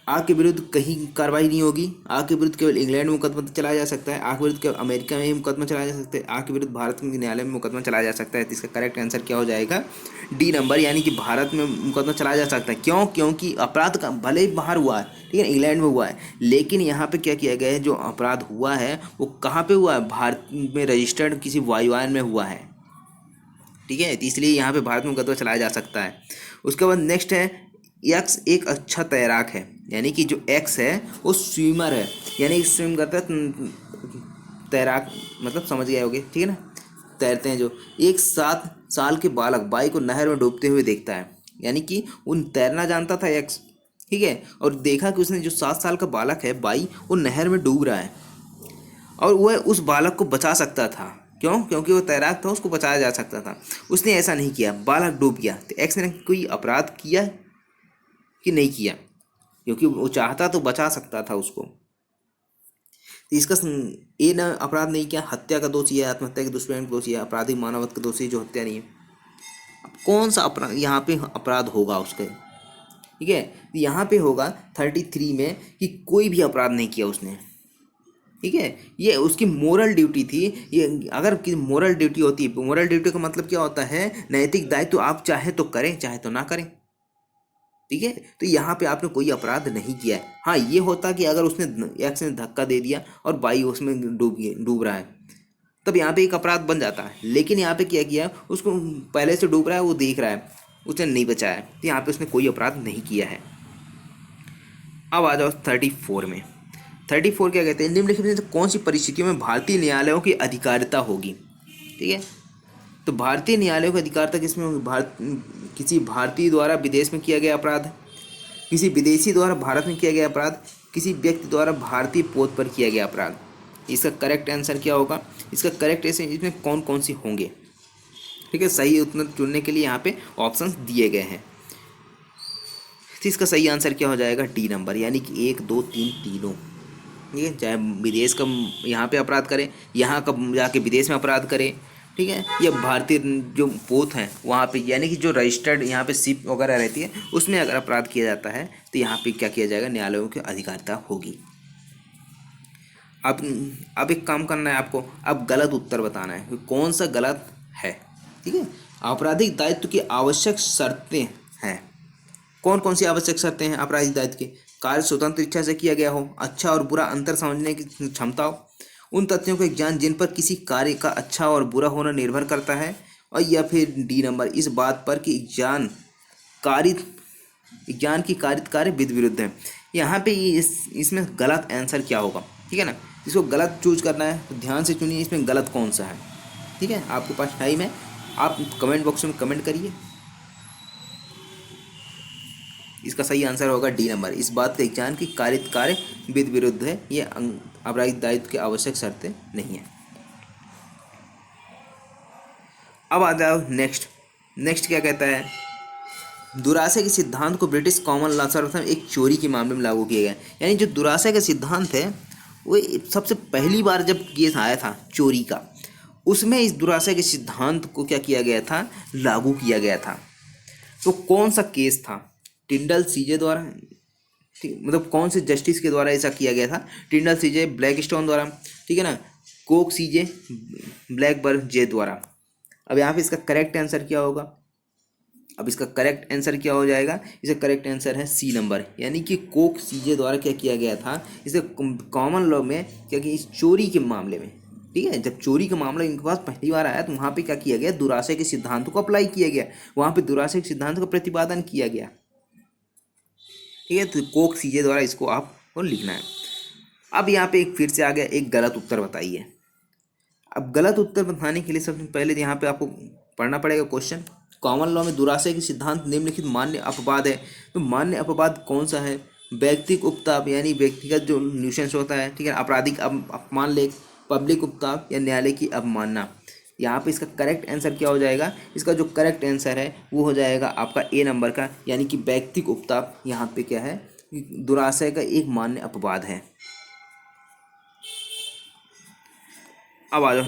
आग के विरुद्ध कहीं कार्रवाई नहीं होगी। आग के विरुद्ध केवल इंग्लैंड में मुकदमा चलाया जा सकता है। आग के विरुद्ध केवल अमेरिका में ही मुकदमा चलाया जा सकता है। आग के विरुद्ध भारत में न्यायालय में मुकदमा चलाया जा सकता है। तो इसका करेक्ट आंसर क्या हो जाएगा? डी नंबर, यानी कि भारत में मुकदमा चलाया जा सकता है। क्यों? क्योंकि अपराध का भले ही बाहर हुआ है, ठीक है, इंग्लैंड में हुआ है, लेकिन यहाँ पे क्या किया गया है, जो अपराध हुआ है वो कहाँ पे हुआ है? भारत में रजिस्टर्ड किसी वायुयान में हुआ है। ठीक है, तो इसलिए यहाँ पे भारत में मुकदमा चलाया जा सकता है। उसके बाद नेक्स्ट है एक्स एक अच्छा तैराक है। यानी कि जो एक्स है वो स्विमर है, यानी स्विम करता है, तैराक मतलब समझ गए होगे, ठीक है ना, तैरते हैं जो। एक 7 साल के बालक बाई को नहर में डूबते हुए देखता है। यानी कि उन तैरना जानता था एक्स, ठीक है, और देखा कि उसने जो 7 साल का बालक है बाई, वो नहर में डूब रहा है और वह उस बालक को बचा सकता था। क्यों? क्योंकि वो तैराक था, उसको बचाया जा सकता था। उसने ऐसा नहीं किया, बालक डूब गया। तो एक्स ने कोई अपराध किया कि नहीं किया? क्योंकि वो चाहता तो बचा सकता था उसको। तो इसका ए ने अपराध नहीं किया, हत्या का दोषी है, आत्महत्या के दुष्प्रभाव का दोषी है, आपराधिक मानवत का दोषी जो हत्या नहीं है। अब कौन सा अपराध यहाँ पे अपराध होगा उसके? ठीक है, तो यहाँ पे होगा 33 में कि कोई भी अपराध नहीं किया उसने। ठीक है, ये उसकी मोरल ड्यूटी थी। ये अगर मोरल ड्यूटी होती है, मोरल ड्यूटी का मतलब क्या होता है? नैतिक दायित्व। तो आप चाहे तो करें चाहे तो ना करें। ठीक है, तो यहाँ पे आपने कोई अपराध नहीं किया है। हाँ, ये होता कि अगर उसने एक्स ने धक्का दे दिया और बाई उसमें डूब रहा है, तब यहाँ पे एक अपराध बन जाता है। लेकिन यहाँ पे क्या किया, उसको पहले से डूब रहा है, वो देख रहा है, उसने नहीं बचाया, तो यहाँ पे उसने कोई अपराध नहीं किया है। अब आ जाओ 34 में। 34 क्या कहते हैं? निम्नलिखित में से कौन सी परिस्थितियों में भारतीय न्यायालयों की अधिकारिता होगी? ठीक है, तो भारतीय न्यायालयों की अधिकारिता किसमें होगी? किसी भारतीय द्वारा विदेश में किया गया अपराध, किसी विदेशी द्वारा भारत में किया गया अपराध, किसी व्यक्ति द्वारा भारतीय पोत पर किया गया अपराध। इसका करेक्ट आंसर क्या होगा? इसका करेक्ट आंसर इसमें कौन कौन सी होंगे? ठीक है, सही उत्तर चुनने के लिए यहाँ पे ऑप्शंस दिए गए हैं। तो इसका सही आंसर क्या हो जाएगा? डी नंबर, यानी कि 1 2 3 तीनों। ठीक है, चाहे विदेश का यहाँ पे अपराध करें, यहाँ का जाके विदेश में अपराध करें, ठीक है, या भारतीय जो पोत हैं वहाँ पे, यानी कि जो रजिस्टर्ड यहाँ पे शिप वगैरह रहती है उसमें अगर अपराध किया जाता है तो यहाँ पे क्या किया जाएगा? न्यायालयों की अधिकारिता होगी। अब एक काम करना है आपको, अब गलत उत्तर बताना है कि कौन सा गलत है। ठीक है, आपराधिक दायित्व की आवश्यक शर्तें हैं। कौन कौन सी आवश्यक शर्तें हैं आपराधिक दायित्व की? कार्य स्वतंत्र इच्छा से किया गया हो, अच्छा और बुरा अंतर समझने की क्षमता हो, उन तथ्यों का ज्ञान जिन पर किसी कार्य का अच्छा और बुरा होना निर्भर करता है, और या फिर डी नंबर, इस बात पर कि ज्ञान की कारित कार्य विध विरुद्ध है। यहाँ पे इसमें गलत आंसर क्या होगा? ठीक है ना, इसको गलत चूज करना है तो ध्यान से चुनिए इसमें गलत कौन सा है। ठीक है, आपके पास टाइम है, आप कमेंट बॉक्स में कमेंट करिए। इसका सही आंसर होगा डी नंबर, इस बात का ज्ञान की कारित कार्य विध विरुद्ध है, ये आपराधिक दायित्व की आवश्यक शर्तें नहीं है। अब आ जाओ नेक्स्ट क्या कहता है? दुराशय के सिद्धांत को ब्रिटिश कॉमन लॉ सर्वप्रथम एक चोरी के मामले में लागू किया गया। यानी जो दुराशय का सिद्धांत है वो सबसे पहली बार जब केस आया था चोरी का, उसमें इस दुराशय के सिद्धांत को क्या किया गया था? लागू किया गया था। तो कौन सा केस था? टिंडल सीजे द्वारा, मतलब कौन से जस्टिस के द्वारा ऐसा किया गया था? टिंडल सीजे ब्लैकस्टोन द्वारा, ठीक है ना, कोक सीजे ब्लैकबर्न जे द्वारा। अब यहाँ पे इसका करेक्ट आंसर क्या होगा? अब इसका करेक्ट आंसर क्या हो जाएगा? इसका करेक्ट आंसर है सी नंबर, यानी कि कोक सीजे द्वारा क्या किया गया था? इसे कॉमन लॉ में क्या कि इस चोरी के मामले में, ठीक है, जब चोरी का मामला इनके पास पहली बार आया तो वहाँ पे क्या किया गया? दुराशय के सिद्धांत को अप्लाई किया गया, वहाँ पे दुराशय के सिद्धांत का प्रतिपादन किया गया। ठीक है, तो कोक सीजे द्वारा इसको आपको लिखना है। अब यहाँ पे एक फिर से आ गया, एक गलत उत्तर बताइए। अब गलत उत्तर बताने के लिए सबसे पहले यहाँ पे आपको पढ़ना पड़ेगा क्वेश्चन। कॉमन लॉ में दुराशय के सिद्धांत निम्नलिखित मान्य अपवाद है। तो मान्य अपवाद कौन सा है? व्यक्तिक उपताप यानी व्यक्तिगत जो न्यूसेंस होता है, ठीक है, आपराधिक अपमान लेख, पब्लिक उपताप या न्यायालय की अवमानना। यहाँ पे इसका करेक्ट आंसर क्या हो जाएगा? इसका जो करेक्ट आंसर है वो हो जाएगा आपका ए नंबर का, यानी कि व्यक्तिक उपताप यहाँ पे क्या है? दुराशय का एक मान्य अपवाद है। अब आ जाओ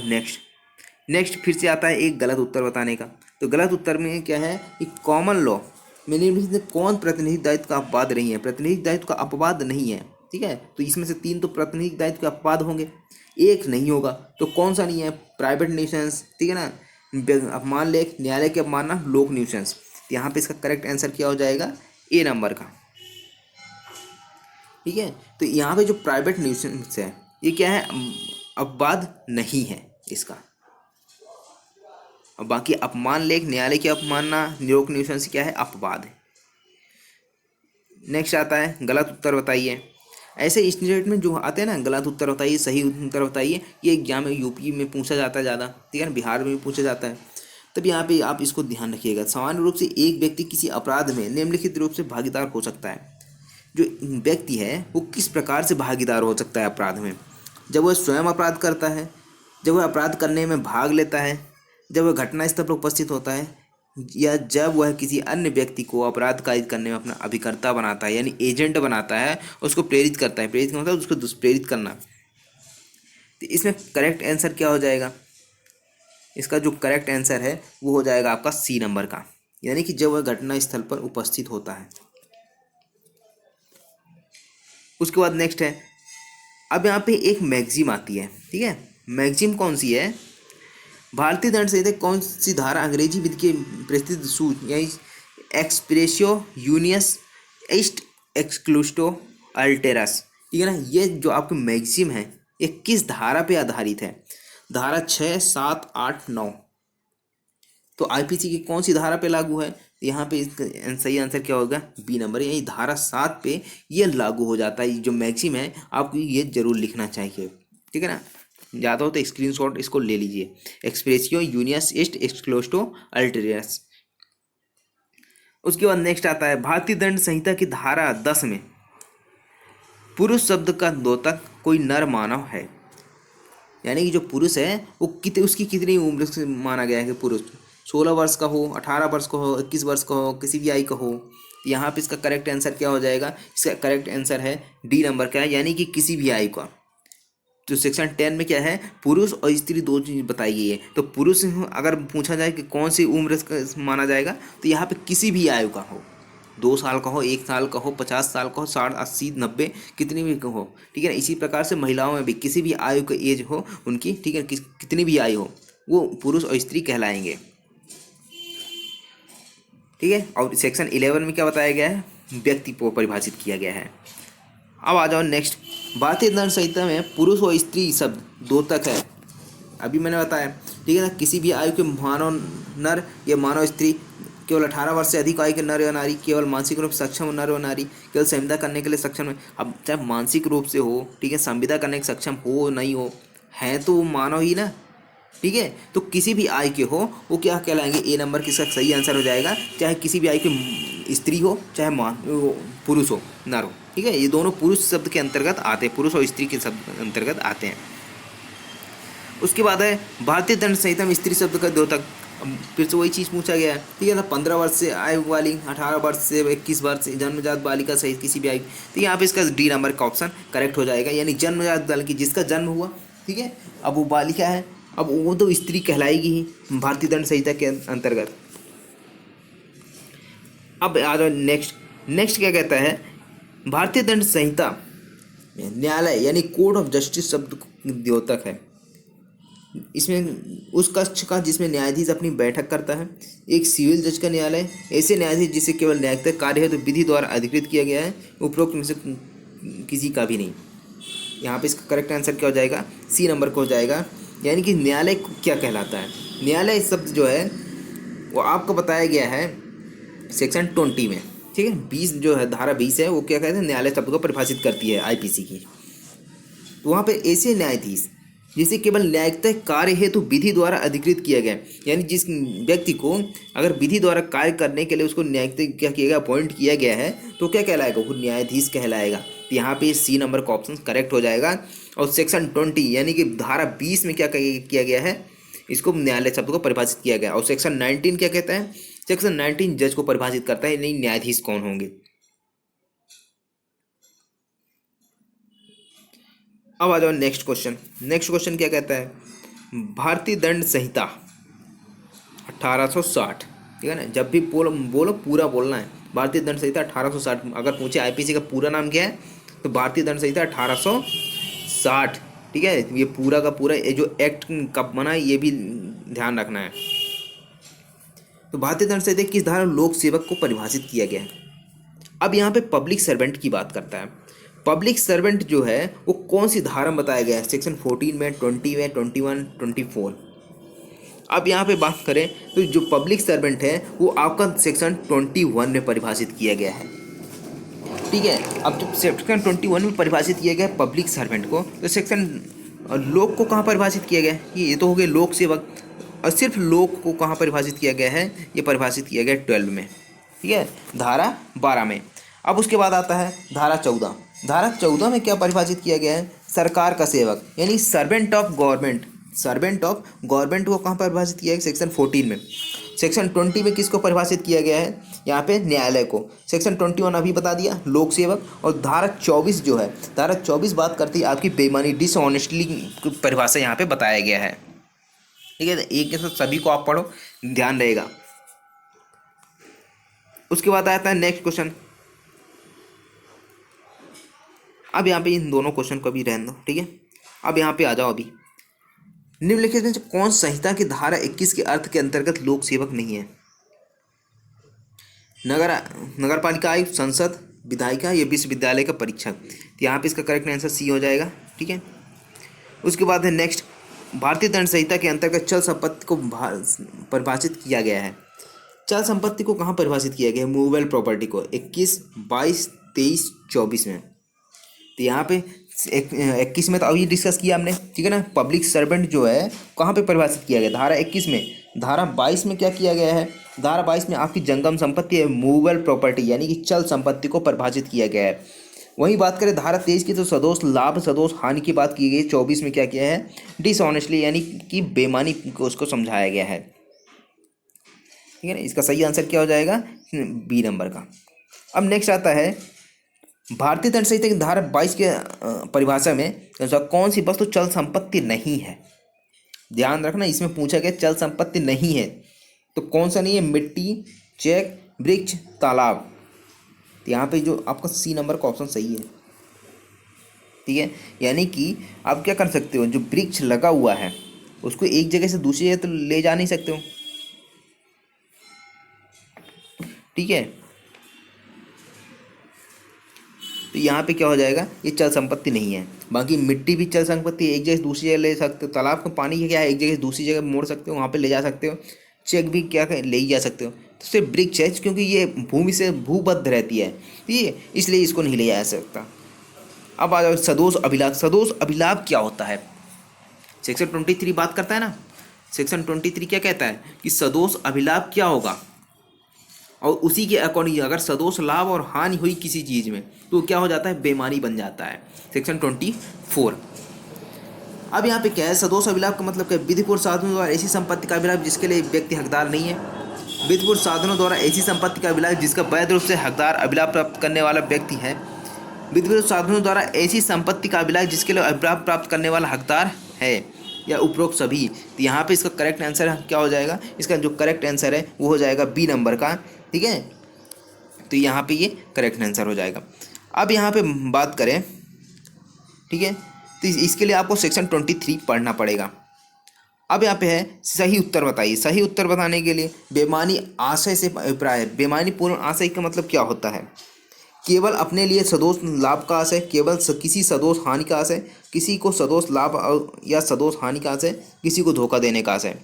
नेक्स्ट फिर से आता है एक गलत उत्तर बताने का। तो गलत उत्तर में क्या है कि कॉमन लॉ में निम्नलिखित में कौन प्रतिनिधि दायित्व का अपवाद नहीं है? प्रतिनिधि दायित्व का अपवाद नहीं है, ठीक है। तो इसमें से 3 तो प्रतिनिधि दायित्व के अपवाद होंगे, एक नहीं होगा। तो कौन सा नहीं है? प्राइवेट न्यूसेंस, ठीक है ना, अपमान लेख, न्यायालय की अवमानना, लोक न्यूसेंस। यहाँ पे इसका करेक्ट आंसर क्या हो जाएगा? ए नंबर का, ठीक है। तो यहाँ पे जो प्राइवेट न्यूसेंस है ये क्या है? अपवाद नहीं है इसका। और बाकी अपमान लेख, न्यायालय की अवमानना, लोक न्यूसेंस क्या है? अपवाद है। नेक्स्ट आता है गलत उत्तर बताइए। ऐसे स्टेटमेंट जो आते हैं ना, गलत उत्तर बताइए, सही उत्तर बताइए, ये एग्जाम में यूपी में पूछा जाता है ज़्यादा, ठीक है ना, बिहार में भी पूछा जाता है। तब यहाँ पे आप इसको ध्यान रखिएगा। सामान्य रूप से एक व्यक्ति किसी अपराध में निम्नलिखित रूप से भागीदार हो सकता है। जो व्यक्ति है वो किस प्रकार से भागीदार हो सकता है अपराध में? जब वह स्वयं अपराध करता है, जब वह अपराध करने में भाग लेता है, जब वह घटनास्थल पर उपस्थित होता है, या जब वह किसी अन्य व्यक्ति को अपराध कारित करने में अपना अभिकर्ता बनाता है, यानी एजेंट बनाता है, उसको प्रेरित करता है। प्रेरित मतलब उसको दुष्प्रेरित करना। तो इसमें करेक्ट आंसर क्या हो जाएगा? इसका जो करेक्ट आंसर है वो हो जाएगा आपका सी नंबर का, यानी कि जब वह घटना स्थल पर उपस्थित होता है। उसके बाद नेक्स्ट है, अब यहाँ पे एक मैगजीम आती है, ठीक है। मैगजीम कौन सी है? भारतीय दंड संहिता कौन सी धारा अंग्रेजी विधि के प्रसिद्ध सूत्र यानी एक्सप्रेसियो यूनियस एस्ट एक्सक्लूस्टो अल्टेरस, ठीक है ना, ये जो आपके मैगजीम है ये किस धारा पे आधारित है? धारा 6, 7, 8, 9। तो आईपीसी की कौन सी धारा पे लागू है? यहाँ पे इसका सही आंसर क्या होगा? बी नंबर, यही धारा 7 पे ये लागू हो जाता है। जो मैगजीम है आपको ये जरूर लिखना चाहिए, ठीक है ना। ज़्यादा हो तो स्क्रीनशॉट इसको ले लीजिए। एक्सप्रेसियो यूनियस एस्ट एक्सक्लोस्टो अल्टेरियस। उसके बाद नेक्स्ट आता है भारतीय दंड संहिता की धारा 10 में पुरुष शब्द का द्योतक कोई नर मानव है, यानी कि जो पुरुष है वो उसकी कितनी उम्र से माना गया है कि पुरुष 16 वर्ष का हो, 18 वर्ष का हो, 21 वर्ष का हो, किसी भी आयु का हो। यहाँ पे इसका करेक्ट आंसर क्या हो जाएगा? इसका करेक्ट आंसर है डी नंबर का, यानी कि किसी भी आयु का। तो सेक्शन 10 में क्या है? पुरुष और स्त्री दो चीज़ बताई गई है। तो पुरुष अगर पूछा जाए कि कौन सी उम्र माना जाएगा, तो यहाँ पे किसी भी आयु का हो, 2 साल का हो, 1 साल का हो, 50 साल का हो, 60, 80, 90, कितनी भी हो, ठीक है ना। इसी प्रकार से महिलाओं में भी किसी भी आयु का एज हो उनकी, ठीक है, कितनी भी आयु हो, वो पुरुष और स्त्री कहलाएंगे, ठीक है। और सेक्शन 11 में क्या बताया गया है? व्यक्ति को परिभाषित किया गया है। अब आ जाओ नेक्स्ट, भारतीय दंड संहिता में पुरुष और स्त्री शब्द द्योतक है, अभी मैंने बताया, ठीक है ना। किसी भी आयु के मानव नर या मानव स्त्री, केवल 18 वर्ष से अधिक आयु के नर या नारी, केवल मानसिक रूप से सक्षम नर और नारी, केवल संविदा करने के लिए सक्षम है। अब चाहे मानसिक रूप से हो, ठीक है, संविदा करने के सक्षम हो नहीं हो, है तो वो मानव ही ना, ठीक है। तो किसी भी आयु के हो वो क्या कहलाएंगे? ए नंबर किसका सही आंसर हो जाएगा। चाहे किसी भी आयु के स्त्री हो, चाहे पुरुष हो, नर हो, ठीक है। ये दोनों पुरुष शब्द के अंतर्गत आते हैं, पुरुष और स्त्री के शब्द अंतर्गत आते हैं। उसके बाद है भारतीय दंड संहिता में स्त्री शब्द का द्योतक। फिर से वही चीज़ पूछा गया है, ठीक है ना। 15 वर्ष से आयु वाली, 18 वर्ष से 21 वर्ष से जन्मजात बालिका सहित किसी भी आयु, तो यहाँ पे इसका डी नंबर का ऑप्शन करेक्ट हो जाएगा, यानी जन्मजात बालिका जिसका जन्म हुआ, ठीक है, अब वो बालिका है, अब वो तो स्त्री कहलाएगी ही भारतीय दंड संहिता के अंतर्गत। अब आ जाओ नेक्स्ट क्या कहता है? भारतीय दंड संहिता में न्यायालय यानी कोड ऑफ जस्टिस शब्द द्योतक है। इसमें उस कक्ष का जिसमें न्यायाधीश अपनी बैठक करता है, एक सिविल जज का न्यायालय, ऐसे न्यायाधीश जिसे केवल न्यायिक कार्य है तो विधि द्वारा अधिकृत किया गया है, उपरोक्त में से किसी का भी नहीं। यहाँ पे इसका करेक्ट आंसर क्या हो जाएगा? सी नंबर को हो जाएगा, यानी कि न्यायालय क्या कहलाता है? न्यायालय शब्द जो है वो आपको बताया गया है सेक्शन 20 में, ठीक है। 20 जो है धारा 20 है वो क्या कहते हैं? न्यायालय शब्द को परिभाषित करती है आईपीसी की। तो वहाँ पे ऐसे न्यायाधीश जिसे केवल न्यायिकता कार्य हेतु विधि द्वारा अधिकृत किया गया है। यानी जिस व्यक्ति को अगर विधि द्वारा कार्य करने के लिए उसको न्यायिकता क्या किया गया, अपॉइंट किया गया है, तो क्या कहलाएगा, वो न्यायाधीश कहलाएगा। तो यहाँ पे सी नंबर का ऑप्शन करेक्ट हो जाएगा। और सेक्शन 20 यानी कि धारा 20 में क्या किया गया है, इसको न्यायालय शब्द को परिभाषित किया गया। और सेक्शन 19 क्या कहता है, सेक्शन 19 जज को परिभाषित करता है, नहीं न्यायाधीश कौन होंगे। अब आ जाओ नेक्स्ट क्वेश्चन। नेक्स्ट क्वेश्चन क्या कहता है, भारतीय दंड संहिता 1860, ठीक है ना। जब भी बोलो पूरा बोलना है। भारतीय दंड संहिता 1860, अगर पूछे आईपीसी का पूरा नाम क्या है, तो भारतीय दंड संहिता 1860, ठीक है। ये पूरा का पूरा ये जो एक्ट कब बना है ये भी ध्यान रखना है। तो भारतीय दंड संहिता किस धारा लोक सेवक को परिभाषित किया गया है। अब यहाँ पे पब्लिक सर्वेंट की बात करता है। पब्लिक सर्वेंट जो है वो कौन सी धारा में बताया गया है, सेक्शन 14 में, 20 में, 21, 24। अब यहाँ पे बात करें तो जो पब्लिक सर्वेंट है वो आपका सेक्शन 21 में परिभाषित किया गया है, ठीक है। अब जब सेक्शन 21 में परिभाषित किया गया है पब्लिक सर्वेंट को, तो सेक्शन लोक को कहाँ परिभाषित किया गया है, ये तो हो गए लोक सेवक। और सिर्फ लोक को कहाँ परिभाषित किया गया है, ये परिभाषित किया गया है 12 में, ठीक है, धारा 12 में। अब उसके बाद आता है धारा 14। धारा 14 में क्या परिभाषित किया गया है, सरकार का सेवक यानी servant of government. Servant of government को कहाँ परिभाषित किया है, सेक्शन 14 में। सेक्शन 20 में किसको परिभाषित किया गया है, यहाँ पे न्यायालय को। सेक्शन 21 अभी बता दिया, लोक सेवक। और धारा 24 जो है, धारा 24 बात करती है आपकी बेईमानी, डिसऑनेस्टली की परिभाषा यहाँ पे बताया गया है, ठीक है। एक के साथ सभी को आप पढ़ो, ध्यान रहेगा। उसके बाद आता है नेक्स्ट क्वेश्चन। अब यहाँ पे इन दोनों क्वेश्चन को भी रहने दो, ठीक है। अब यहाँ पे आ जाओ। अभी निम्नलिखित में से कौन संहिता की धारा 21 के अर्थ के अंतर्गत लोक सेवक नहीं है। नगर पालिका आयुक्त, संसद, विधायिका या विश्वविद्यालय का परीक्षक। तो यहाँ पे इसका करेक्ट आंसर सी हो जाएगा, ठीक है। उसके बाद है नेक्स्ट, भारतीय दंड संहिता के अंतर्गत चल संपत्ति को परिभाषित किया गया है। चल संपत्ति को कहाँ परिभाषित किया गया है, मूवेबल प्रॉपर्टी को 21, 22, 23, 24 में। तो यहाँ पे 21 में तो अभी डिस्कस किया हमने, ठीक है ना। पब्लिक सर्वेंट जो है कहाँ पे परिभाषित किया गया, धारा 21 में। धारा 22 में क्या किया गया है, धारा 22 में आपकी जंगम संपत्ति है, मूवेबल प्रॉपर्टी यानी कि चल संपत्ति को परिभाषित किया गया है। वहीं बात करें धारा 23 की, तो सदोष लाभ सदोष हानि की बात की गई। 24 में क्या किया है, डिसऑनेस्टली यानी कि बेईमानी को उसको समझाया गया है, ठीक है ना। इसका सही आंसर क्या हो जाएगा, बी नंबर का। अब नेक्स्ट आता है भारतीय दंड संहिता की धारा 22 के परिभाषा में कौन सी वस्तु चल संपत्ति नहीं है। ध्यान रखना, इसमें पूछा गया चल संपत्ति नहीं है तो कौन सा नहीं है, मिट्टी, चेक, वृक्ष, तालाब। तो यहाँ पे जो आपका सी नंबर का ऑप्शन सही है, ठीक है। यानी कि आप क्या कर सकते हो, जो वृक्ष लगा हुआ है उसको एक जगह से दूसरी जगह तो ले जा नहीं सकते हो, ठीक है। तो यहाँ पे क्या हो जाएगा, ये चल संपत्ति नहीं है। बाकी मिट्टी भी चल संपत्ति, एक जगह से दूसरी जगह ले सकते हो। तालाब का पानी क्या है, एक जगह से दूसरी जगह मोड़ सकते हो, वहाँ पे ले जा सकते हो। चेक भी क्या ले ही जा सकते हो। तो सिर्फ वृक्ष है क्योंकि ये भूमि से भूबद्ध रहती है, ठीक है, इसलिए इसको नहीं ले जा सकता। अब आ जाओ सदोष अभिलाष। सदोष अभिलाष क्या होता है, सेक्शन 23 बात करता है ना। सेक्शन 23 क्या कहता है कि सदोष अभिलाष क्या होगा, और उसी के अकॉर्डिंग अगर सदोष लाभ और हानि हुई किसी चीज़ में तो क्या हो जाता है, बेईमानी बन जाता है, सेक्शन 24। अब यहाँ पे क्या है, सदोष अभिलाप का मतलब क्या है, विधिपूर्ण साधनों द्वारा ऐसी संपत्ति का अभिलाप जिसके लिए व्यक्ति हकदार नहीं है। विधिपूर्ण साधनों द्वारा ऐसी संपत्ति का अभिलाप जिसका वैध रूप से हकदार अभिलाप प्राप्त करने वाला व्यक्ति है। विधिपूर्ण साधनों द्वारा ऐसी संपत्ति का अभिलाप जिसके लिए अभिलाप प्राप्त करने वाला हकदार है, या उपरोक्त सभी। तो यहाँ पे इसका करेक्ट आंसर क्या हो जाएगा, इसका जो करेक्ट आंसर है वो हो जाएगा बी नंबर का, ठीक है। तो यहाँ पे ये करेक्ट आंसर हो जाएगा। अब यहाँ पे बात करें, ठीक है, तो इसके लिए आपको सेक्शन 23 पढ़ना पड़ेगा। अब यहाँ पे है सही उत्तर बताइए। सही उत्तर बताने के लिए बेईमानी आशय से अभिप्राय है। बेईमानी पूर्ण आशय का मतलब क्या होता है, केवल अपने लिए सदोष लाभ का आशय, केवल किसी सदोष हानि का आशय, किसी को सदोष लाभ या सदोष हानि का आशय, किसी को धोखा देने का आशय।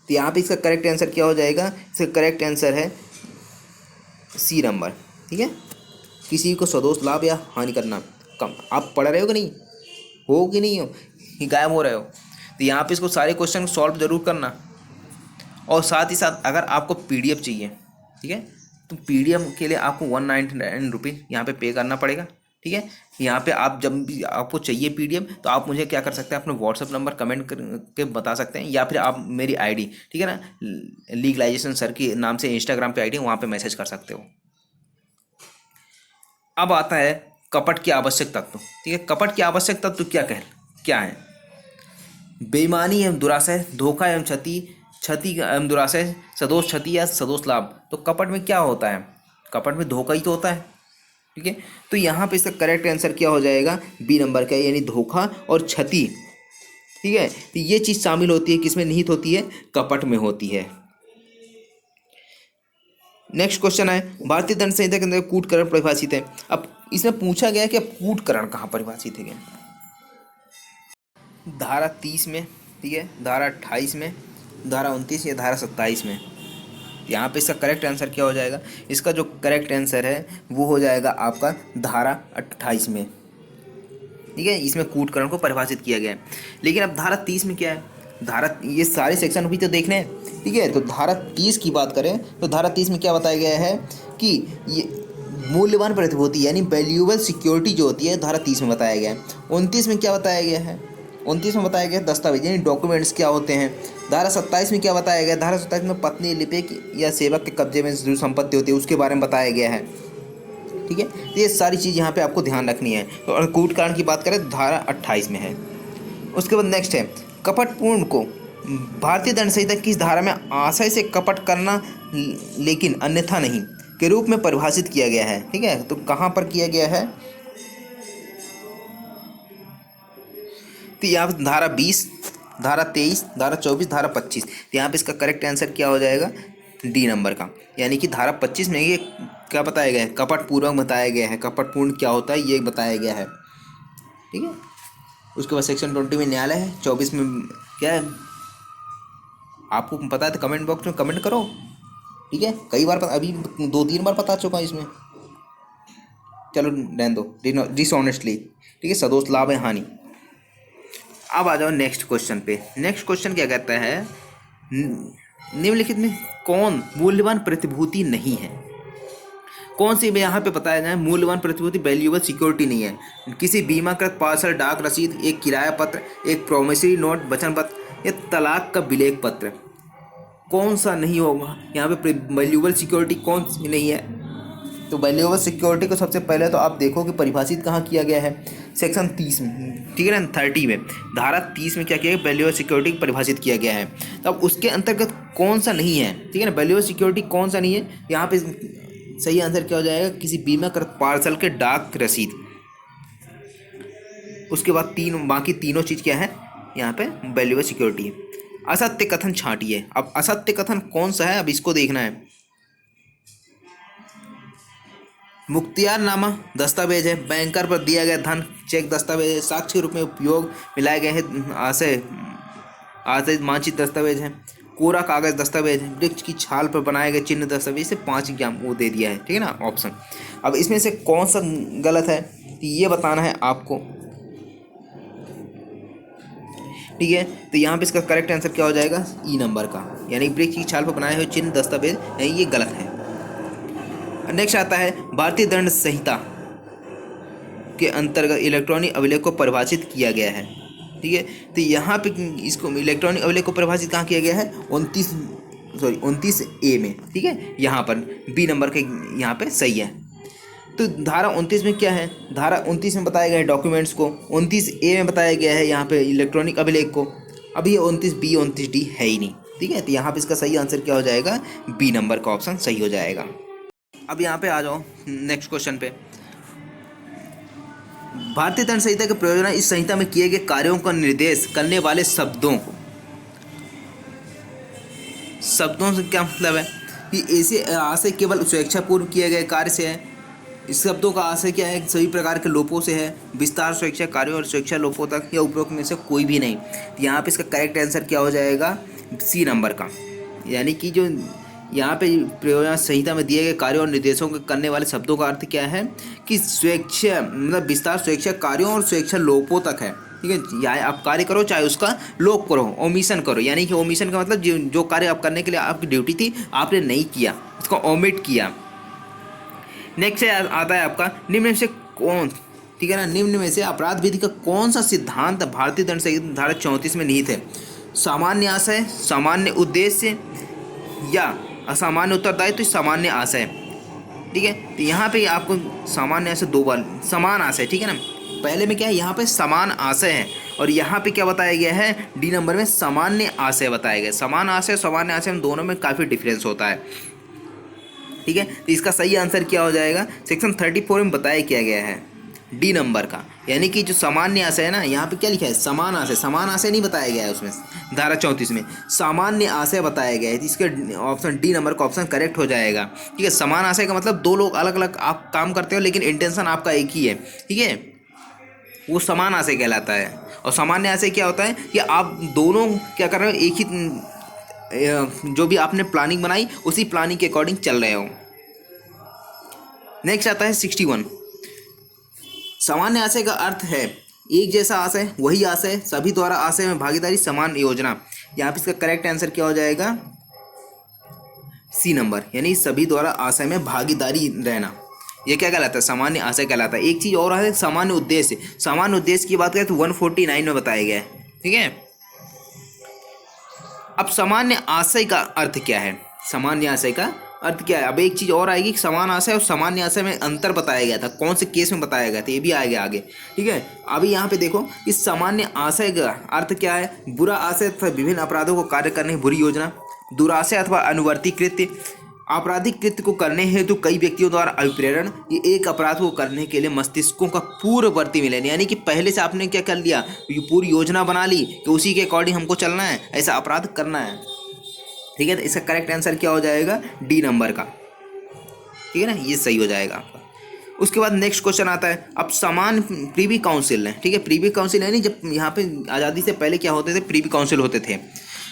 तो यहाँ पे इसका करेक्ट आंसर क्या हो जाएगा, इसका करेक्ट आंसर है सी नंबर, ठीक है। किसी को सदोष लाभ या हानि करना। कम आप पढ़ रहे हो कि नहीं, हो कि नहीं हो, ही गायब हो रहे हो। तो यहाँ पे इसको सारे क्वेश्चन को सॉल्व जरूर करना। और साथ ही साथ अगर आपको PDF चाहिए, ठीक है, तो PDF के लिए आपको 199 रुपीज़ यहाँ पे पे करना पड़ेगा, ठीक है। यहाँ पे आप जब भी आपको चाहिए PDF तो आप मुझे क्या कर सकते हैं, अपने व्हाट्सअप नंबर कमेंट करके बता सकते हैं, या फिर आप मेरी ID, ठीक है ना, लीगलाइजेशन सर के नाम से इंस्टाग्राम पे ID, वहाँ पे मैसेज कर सकते हो। अब आता है कपट के आवश्यक तत्व, ठीक है। कपट के आवश्यक तत्व क्या है? बेईमानी एवं दुराशय, धोखा एवं क्षति एवं दुराशय, सदोष क्षति या सदोष लाभ। तो कपट में क्या होता है? कपट में धोखा ही तो होता है, ठीक है। तो यहाँ पे इसका करेक्ट आंसर क्या हो जाएगा? बी नंबर का, यानी धोखा और क्षति, ठीक है। तो ये चीज़ शामिल होती है, किसमें निहित होती है? कपट में होती है। नेक्स्ट क्वेश्चन है, भारतीय दंड संहिता के अंदर कूटकरण परिभाषित है। अब इसमें पूछा गया कि कूटकरण कहाँ परिभाषित है? धारा 30 में, ठीक है, धारा 28 में, धारा 29 या धारा 27 में। यहाँ पे इसका करेक्ट आंसर क्या हो जाएगा? इसका जो करेक्ट आंसर है वो हो जाएगा आपका धारा 28 में, ठीक है। इसमें कूटकरण को परिभाषित किया गया है। लेकिन अब धारा 30 में क्या है? ये सारे सेक्शन भी तो देखने हैं, ठीक है। तो धारा 30 की बात करें तो धारा 30 में क्या बताया गया है कि ये मूल्यवान प्रतिभूति यानी वैल्यूएबल सिक्योरिटी जो होती है, धारा 30 में बताया गया है। 29 में क्या बताया गया है? 29 में बताया गया दस्तावेज यानी डॉक्यूमेंट्स क्या होते हैं। धारा 27 में क्या बताया गया? धारा 27 में पत्नी, लिपिक या सेवक के कब्जे में जो संपत्ति होती है उसके बारे में बताया गया है, ठीक है। तो ये सारी चीज़ यहाँ पे आपको ध्यान रखनी है। तो और कूटकांड की बात करें तो धारा 28 में है। उसके बाद नेक्स्ट है, कपटपूर्ण को भारतीय दंड संहिता किस धारा में आशय से कपट करना लेकिन अन्यथा नहीं के रूप में परिभाषित किया गया है, ठीक है। तो कहाँ पर किया गया है? तो यहाँ पर धारा 20, धारा 23, धारा 24, धारा 25। तो यहाँ पे इसका करेक्ट आंसर क्या हो जाएगा? डी नंबर का, यानी कि धारा 25 में ये क्या बताया गया है? कपटपूर्वक बताया गया है। कपटपूर्ण क्या होता है ये बताया गया है, ठीक है। उसके बाद सेक्शन 20 में न्यायालय है। 24 में क्या है आपको पता है तो कमेंट बॉक्स में कमेंट करो, ठीक है। कई बार अभी 2-3 बार बता चुका हूँ इसमें, चलो रहने दो। डिसऑनेस्टली, ठीक है, सदोष लाभ है हानि। अब आ जाओ नेक्स्ट क्वेश्चन पे। नेक्स्ट क्वेश्चन क्या कहता है? निम्नलिखित में कौन मूल्यवान प्रतिभूति नहीं है? कौन सी यहाँ पे बताया जाए मूल्यवान प्रतिभूति वैल्यूएबल सिक्योरिटी नहीं है? किसी बीमाकृत पार्सल, डाक रसीद, एक किराया पत्र, एक प्रोमिसरी नोट, वचन पत्र या तलाक का विलेख पत्र। कौन सा नहीं होगा यहाँ पे? वैल्यूएबल सिक्योरिटी कौन सी नहीं है? तो वैल्यूएबल सिक्योरिटी को सबसे पहले तो आप देखो कि परिभाषित कहाँ किया गया है? सेक्शन 30 में, ठीक है ना, 30 में। धारा 30 में क्या किया गया? वैल्यूएबल सिक्योरिटी को परिभाषित किया गया है। तो अब उसके अंतर्गत कौन सा नहीं है, ठीक है ना? वैल्यूएबल सिक्योरिटी कौन सा नहीं है? यहाँ पे सही आंसर क्या हो जाएगा? किसी बीमाकृत पार्सल के डाक रसीद। उसके बाद बाकी तीनों चीज़ क्या है यहाँ पे? वैल्यूएबल सिक्योरिटी है। असत्य कथन छांटिए। अब असत्य कथन कौन सा है? अब इसको देखना है। मुख्तियारनामा दस्तावेज है, बैंकर पर दिया गया धन चेक दस्तावेज है, साक्ष्य रूप में उपयोग मिलाए गए हैं आशय मानचित्र दस्तावेज है, कोरा कागज दस्तावेज है, वृक्ष की छाल पर बनाए गए चिन्ह दस्तावेज से 5 एग्जाम वो दे दिया है, ठीक है ना, ऑप्शन। अब इसमें से कौन सा गलत है ये बताना है आपको, ठीक है। तो यहाँ पे इसका करेक्ट आंसर क्या हो जाएगा? ई नंबर का, यानी वृक्ष की छाल पर बनाए हुए चिन्ह दस्तावेज नहीं, ये गलत है। नेक्स्ट आता है भारतीय दंड संहिता के अंतर्गत इलेक्ट्रॉनिक अभिलेख को परिभाषित किया गया है, ठीक है। तो यहाँ पे इसको इलेक्ट्रॉनिक अभिलेख को परिभाषित कहाँ किया गया है? 29A में, ठीक है। यहाँ पर बी नंबर के यहाँ पे सही है। तो धारा 29 में क्या है? धारा 29 में बताया गया है डॉक्यूमेंट्स को, 29A में बताया गया है यहाँ पे इलेक्ट्रॉनिक अभिलेख को। अब ये 29B 29D है ही नहीं, ठीक है। तो यहाँ पे इसका सही आंसर क्या हो जाएगा? बी नंबर का ऑप्शन सही हो जाएगा। अब यहाँ पे आ जाओ नेक्स्ट क्वेश्चन पे। भारतीय दंड संहिता के प्रयोजन इस संहिता में किए गए कार्यों का निर्देश करने वाले शब्दों से क्या मतलब है कि ऐसे आशय केवल स्वेच्छापूर्व किए गए कार्य से है। इस शब्दों का आशय क्या है? सभी प्रकार के लोपों से है, विस्तार स्वेच्छा कार्यों और स्वेच्छा लोपों तक, या उपरोक्त में से कोई भी नहीं। यहाँ पे इसका करेक्ट आंसर क्या हो जाएगा? सी नंबर का, यानी कि जो यहाँ पे प्रयोजन संहिता में दिए गए कार्यों और निर्देशों के करने वाले शब्दों का अर्थ क्या है कि स्वेच्छा मतलब विस्तार स्वेच्छा कार्यों और स्वेच्छा लोपों तक है, ठीक है, या आप कार्य करो चाहे उसका लोप करो, ओमिशन करो, यानी कि ओमिशन का मतलब जो कार्य आप करने के लिए आपकी ड्यूटी थी आपने नहीं किया, उसको ओमिट किया। नेक्स्ट आता है आपका निम्न में से कौन, ठीक है ना, निम्न में से अपराध विधि का कौन सा सिद्धांत भारतीय दंड संहिता धारा 34 में निहित है? सामान्य आशय, सामान्य उद्देश्य या असामान्य उत्तरदायित्व, सामान्य आशय। ठीक है, तो यहाँ पे आपको सामान्य आशय दो बार, समान आशय, ठीक है ना, पहले में क्या है यहाँ पे समान आशय है और यहाँ पे क्या बताया गया है डी नंबर में सामान्य आशय बताया गया। समान आशय सामान्य आशय में दोनों में काफ़ी डिफरेंस होता है। ठीक है, तो इसका सही आंसर क्या हो जाएगा? सेक्शन 34 में बताया क्या गया है डी नंबर का, यानी कि जो सामान्य आशय है ना, यहाँ पे क्या लिखा है समान आशय, समान आशय नहीं बताया गया है उसमें, धारा 34 में सामान्य आशय बताया गया है। इसके ऑप्शन डी नंबर का ऑप्शन करेक्ट हो जाएगा। ठीक है, समान आशय का मतलब दो लोग अलग अलग आप काम करते हो लेकिन इंटेंशन आपका एक ही है, ठीक है, वो समान आशय कहलाता है। और सामान्य आशय क्या होता है कि आप दोनों क्या कर रहे हो, एक ही जो भी आपने प्लानिंग बनाई उसी प्लानिंग के अकॉर्डिंग चल रहे हो। नेक्स्ट आता है 61। सामान्य आशय का अर्थ है एक जैसा आशय, वही आशय, सभी द्वारा आशय में भागीदारी, समान योजना। यहाँ पे इसका करेक्ट आंसर क्या हो जाएगा? सी नंबर, यानी सभी द्वारा आशय में भागीदारी रहना, ये क्या कहलाता है? सामान्य आशय कहलाता है। एक चीज़ और है सामान्य उद्देश्य। सामान्य उद्देश्य की बात करें तो 149 में बताया गया है। ठीक है, अब सामान्य आशय का अर्थ क्या है? सामान्य आशय का अर्थ क्या है? अब एक चीज़ और आएगी कि समान आशय और सामान्य आशय में अंतर बताया गया था, कौन से केस में बताया गया था, ये भी आएगा आगे। ठीक है, अभी यहाँ पे देखो इस सामान्य आशय का अर्थ क्या है? बुरा आशय तथा विभिन्न अपराधों को कार्य करने की बुरी योजना, दुराशय अथवा अनुवर्ती कृत्य, आपराधिक कृत्य को करने हेतु कई व्यक्तियों द्वारा अभिप्रेरण, ये एक अपराध को करने के लिए मस्तिष्कों का पूर्ववर्ती मिलन, यानी कि पहले से आपने क्या कर लिया, ये पूरी योजना बना ली कि उसी के अकॉर्डिंग हमको चलना है, ऐसा अपराध करना है। ठीक है, तो इसका करेक्ट आंसर क्या हो जाएगा? डी नंबर का। ठीक है ना, ये सही हो जाएगा आपका। उसके बाद नेक्स्ट क्वेश्चन आता है, अब समान प्रीवी काउंसिल है। ठीक है, प्रीवी काउंसिल है नहीं, जब यहाँ पे आज़ादी से पहले क्या होते थे, प्रीवी काउंसिल होते थे।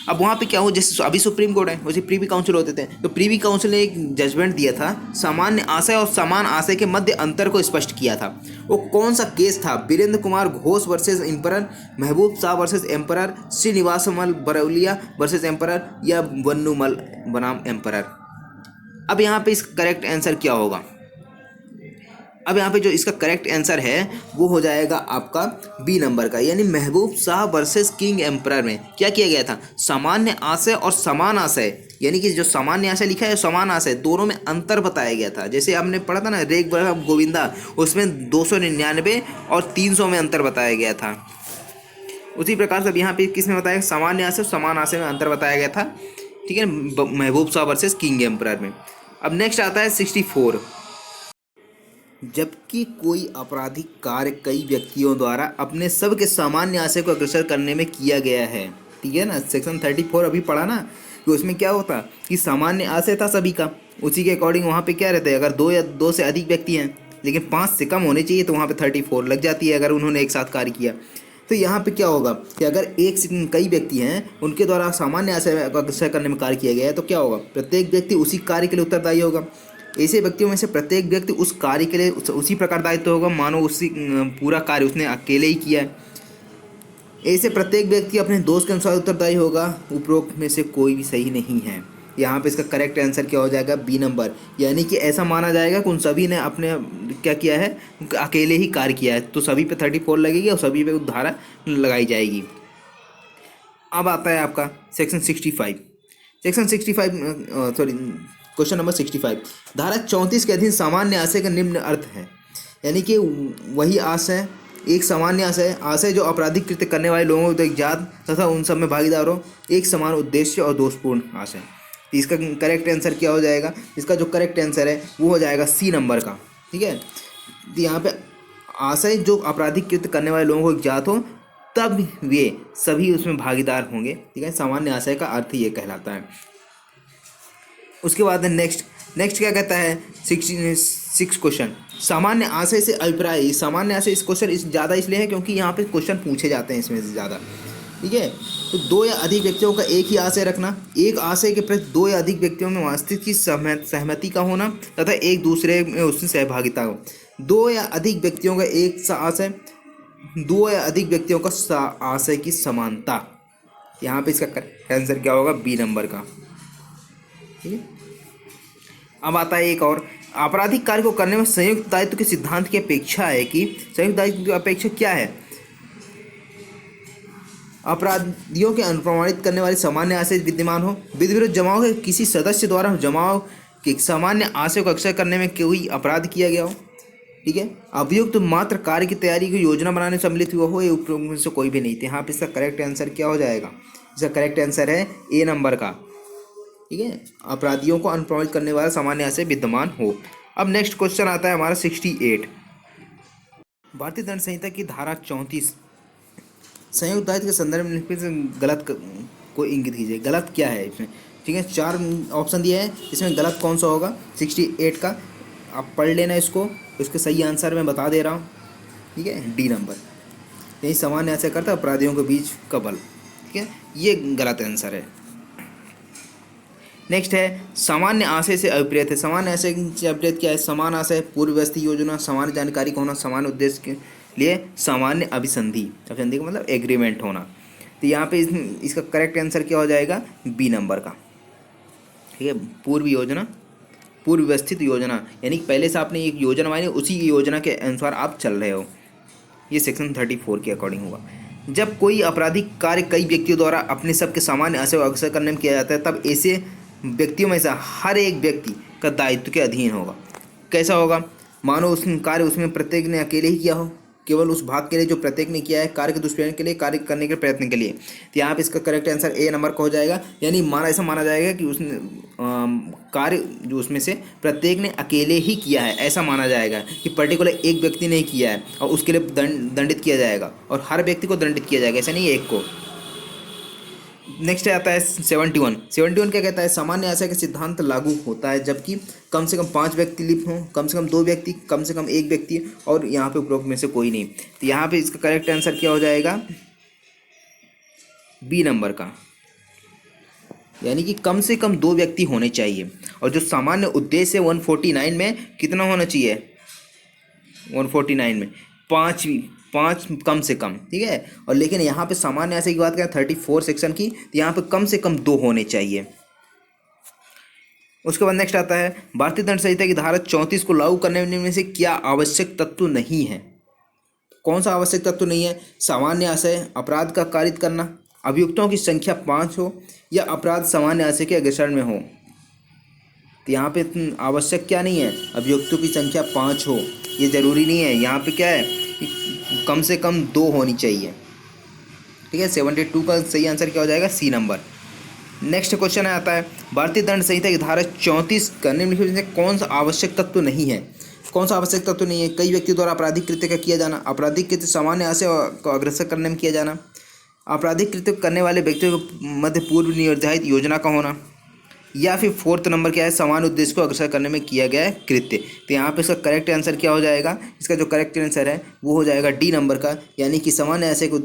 अब वहाँ पे क्या हो, जैसे अभी सुप्रीम कोर्ट है वैसे प्रीवी काउंसिल होते थे। तो प्रीवी काउंसिल ने एक जजमेंट दिया था, सामान्य आशय और समान आशय के मध्य अंतर को स्पष्ट किया था। वो कौन सा केस था? Virendra Kumar Ghosh versus Emperor, Mahboob Shah versus Emperor, Srinivasmal Barolia versus Emperor, या वन्नूमल बनाम एम्परर। अब यहाँ पे इसका करेक्ट आंसर क्या होगा? अब यहाँ पे जो इसका करेक्ट आंसर है वो हो जाएगा आपका बी नंबर का, यानी महबूब शाह वर्सेस किंग एम्परर में क्या किया गया था? सामान्य आशय और समान आशय, यानी कि जो सामान्य आशय लिखा है समान आशय, दोनों में अंतर बताया गया था। जैसे आपने पढ़ा था ना रेग गोविंदा, उसमें 299 और 300 में अंतर बताया गया था। उसी प्रकार से अब यहाँ पे किस में बताया? सामान्य आशय और समान आशय में अंतर बताया गया था। ठीक है, महबूब शाह वर्सेस किंग एम्परर में। अब नेक्स्ट आता है 64। जबकि कोई आपराधिक कार्य कई व्यक्तियों द्वारा अपने सबके सामान्य आशय को अग्रसर करने में किया गया है। ठीक है ना, सेक्शन 34 अभी पढ़ा ना, कि उसमें क्या होता कि सामान्य आशय था सभी का, उसी के अकॉर्डिंग वहाँ पे क्या रहता है, अगर दो या दो से अधिक व्यक्ति हैं लेकिन 5 से कम होने चाहिए तो वहाँ पे 34 लग जाती है अगर उन्होंने एक साथ कार्य किया। तो यहाँ पे क्या होगा कि अगर एक से कई व्यक्ति हैं उनके द्वारा सामान्य आशय को अग्रसर करने में कार्य किया गया है तो क्या होगा? प्रत्येक व्यक्ति उसी कार्य के लिए उत्तरदायी होगा। ऐसे व्यक्तियों में से प्रत्येक व्यक्ति उस कार्य के लिए उसी प्रकार दायित्व होगा मानो उसी पूरा कार्य उसने अकेले ही किया है। ऐसे प्रत्येक व्यक्ति अपने दोस्त के अनुसार उत्तरदायी होगा। उपरोक्त में से कोई भी सही नहीं है। यहाँ पे इसका करेक्ट आंसर क्या हो जाएगा? बी नंबर, यानी कि ऐसा माना जाएगा कि उन सभी ने अपने क्या किया है, अकेले ही कार्य किया है, तो सभी पे 34 लगेगी और सभी पे धारा लगाई जाएगी। अब आता है आपका section 65। Section 65 sorry question number 65। धारा 34 के अधीन सामान्य आशय का निम्न अर्थ है, यानी कि वही आशय, एक सामान्य आशय, आशय जो आपराधिक कृत्य करने वाले लोगों को एक जात तथा उन सब में भागीदार हो, एक समान उद्देश्य और दोषपूर्ण आशय। तो इसका करेक्ट आंसर क्या हो जाएगा? इसका जो करेक्ट आंसर है वो हो जाएगा सी नंबर का। ठीक है, तो यहाँ पे आशय जो आपराधिक कृत्य करने वाले लोगों को एक जात हो तब वे सभी उसमें भागीदार होंगे। ठीक है, सामान्य आशय का अर्थ ये कहलाता है। उसके बाद नेक्स्ट क्या कहता है? 66 क्वेश्चन, सामान्य आशय से अभिप्राय। सामान्य आशय इस क्वेश्चन ज़्यादा इसलिए है क्योंकि यहाँ पे क्वेश्चन पूछे जाते हैं इसमें से ज़्यादा। ठीक है, तो दो या अधिक व्यक्तियों का एक ही आशय रखना, एक आशय के प्रति दो या अधिक व्यक्तियों में वास्तविक की सहमति का होना तथा एक दूसरे में उसमें सहभागिता हो। दो या अधिक व्यक्तियों का एक सा आशय, दो या अधिक व्यक्तियों का आशय की समानता। यहाँ पे इसका आंसर क्या होगा? बी नंबर का। ठीक है, अब आता है एक और, आपराधिक कार्य को करने में संयुक्त दायित्व के सिद्धांत की अपेक्षा है कि संयुक्त दायित्व की अपेक्षा क्या है? अपराधियों के अनुप्रमाणित करने वाले सामान्य आशय विद्यमान हो, विधि विरुद्ध जमाव के किसी सदस्य द्वारा जमाव के सामान्य आशय को अक्षय करने में कोई अपराध किया गया हो। ठीक है, अभियुक्त मात्र कार्य की तैयारी की योजना बनाने में सम्मिलित हुआ हो, ये उपरोक्त में से कोई भी नहीं थे। यहाँ पे इसका करेक्ट आंसर क्या हो जाएगा? इसका करेक्ट आंसर है ए नंबर का। ठीक है, अपराधियों को अनुप्रमाणित करने वाला सामान्य आशय विद्यमान हो। अब नेक्स्ट क्वेश्चन आता है हमारा 68। भारतीय दंड संहिता की धारा 34 संयुक्त दायित्व के संदर्भ में गलत को इंगित कीजिए। गलत क्या है इसमें? ठीक है, 4 ऑप्शन दिए हैं, इसमें गलत कौन सा होगा? 68 का आप पढ़ लेना इसको, उसके सही आंसर मैं बता दे रहा हूँ। ठीक है, डी नंबर, यही सामान्य आशय करता अपराधियों के बीच कबल। ठीक है, ये गलत आंसर है। नेक्स्ट है सामान्य आशय से अभिप्रेत है। सामान्य आशय से अभिप्रेत क्या है? समान आशय, पूर्व व्यवस्थित योजना, समान जानकारी का होना, समान उद्देश्य के लिए सामान्य अभिसंधि। अभिसंधि का मतलब एग्रीमेंट होना। तो यहाँ पे इसका करेक्ट आंसर क्या हो जाएगा? बी नंबर का। ठीक है, पूर्व योजना, पूर्व व्यवस्थित योजना, यानी कि पहले से आपने एक योजना बनाई, उसी योजना के अनुसार आप चल रहे हो। ये सेक्शन 34 के अकॉर्डिंग होगा। जब कोई आपराधिक कार्य कई व्यक्तियों द्वारा अपने सबके सामान्य आशय को अक्षय करने में किया जाता है, तब ऐसे व्यक्तियों में से हर एक व्यक्ति का दायित्व के अधीन होगा। कैसा होगा? मानो उस कार्य उसमें प्रत्येक ने अकेले ही किया हो, केवल उस भाग के लिए जो प्रत्येक ने किया है, कार्य के दुष्प्रयोजन के लिए, कार्य करने के प्रयत्न के लिए। तो यहाँ पे इसका करेक्ट आंसर ए नंबर का हो जाएगा। यानी ऐसा माना जाएगा कि उसने कार्य जो उसमें से प्रत्येक ने अकेले ही किया है, ऐसा माना जाएगा कि पर्टिकुलर एक व्यक्ति ने किया है और उसके लिए दंडित किया जाएगा, और हर व्यक्ति को दंडित किया जाएगा, ऐसा नहीं एक को। नेक्स्ट आता है 71 क्या कहता है? सामान्य आशय का सिद्धांत लागू होता है जबकि कम से कम 5 व्यक्ति लिप्त हों, कम से कम 2 व्यक्ति, कम से कम 1 व्यक्ति, और यहाँ पे उपरोक्त में से कोई नहीं। तो यहाँ पे इसका करेक्ट आंसर क्या हो जाएगा? बी नंबर का, यानी कि कम से कम 2 व्यक्ति होने चाहिए। और जो सामान्य उद्देश्य है 149 में कितना होना चाहिए? 149 में 5 कम से कम। ठीक है, और लेकिन यहाँ पे सामान्य आशय की बात करें 34 सेक्शन की, तो यहाँ पे कम से कम 2 होने चाहिए। उसके बाद नेक्स्ट आता है भारतीय दंड संहिता की धारा 34 को लागू करने में से क्या आवश्यक तत्व नहीं है? कौन सा आवश्यक तत्व नहीं है? सामान्य आशय, अपराध का कारित करना, अभियुक्तों की संख्या 5 हो, या अपराध सामान्य आशय के अग्रसरण में हो। तो यहाँ पे आवश्यक क्या नहीं है? अभियुक्तों की संख्या 5 हो, ये जरूरी नहीं है। यहाँ पे क्या है? कम से कम 2 होनी चाहिए। ठीक है, 72 का सही आंसर क्या हो जाएगा? सी नंबर। नेक्स्ट क्वेश्चन आता है भारतीय दंड संहिता की धारा 34 का निम्नलिखित में से कौन सा आवश्यक तत्व नहीं है? कौन सा आवश्यक तत्व नहीं है? कई व्यक्तियों द्वारा आपराधिक कृत्य का किया जाना, आपराधिक कृत्य सामान्य आशय को अग्रसर करने में किया जाना, आपराधिक कृत्य करने वाले व्यक्तियों के मध्य पूर्व निर्धारित योजना का होना, या फिर 4th नंबर क्या है? समान उद्देश्य को अग्रसर करने में किया गया है कृत्य। तो यहाँ पे इसका करेक्ट आंसर क्या हो जाएगा? इसका जो करेक्ट आंसर है वो हो जाएगा डी नंबर का, यानी कि सामान्य आशय को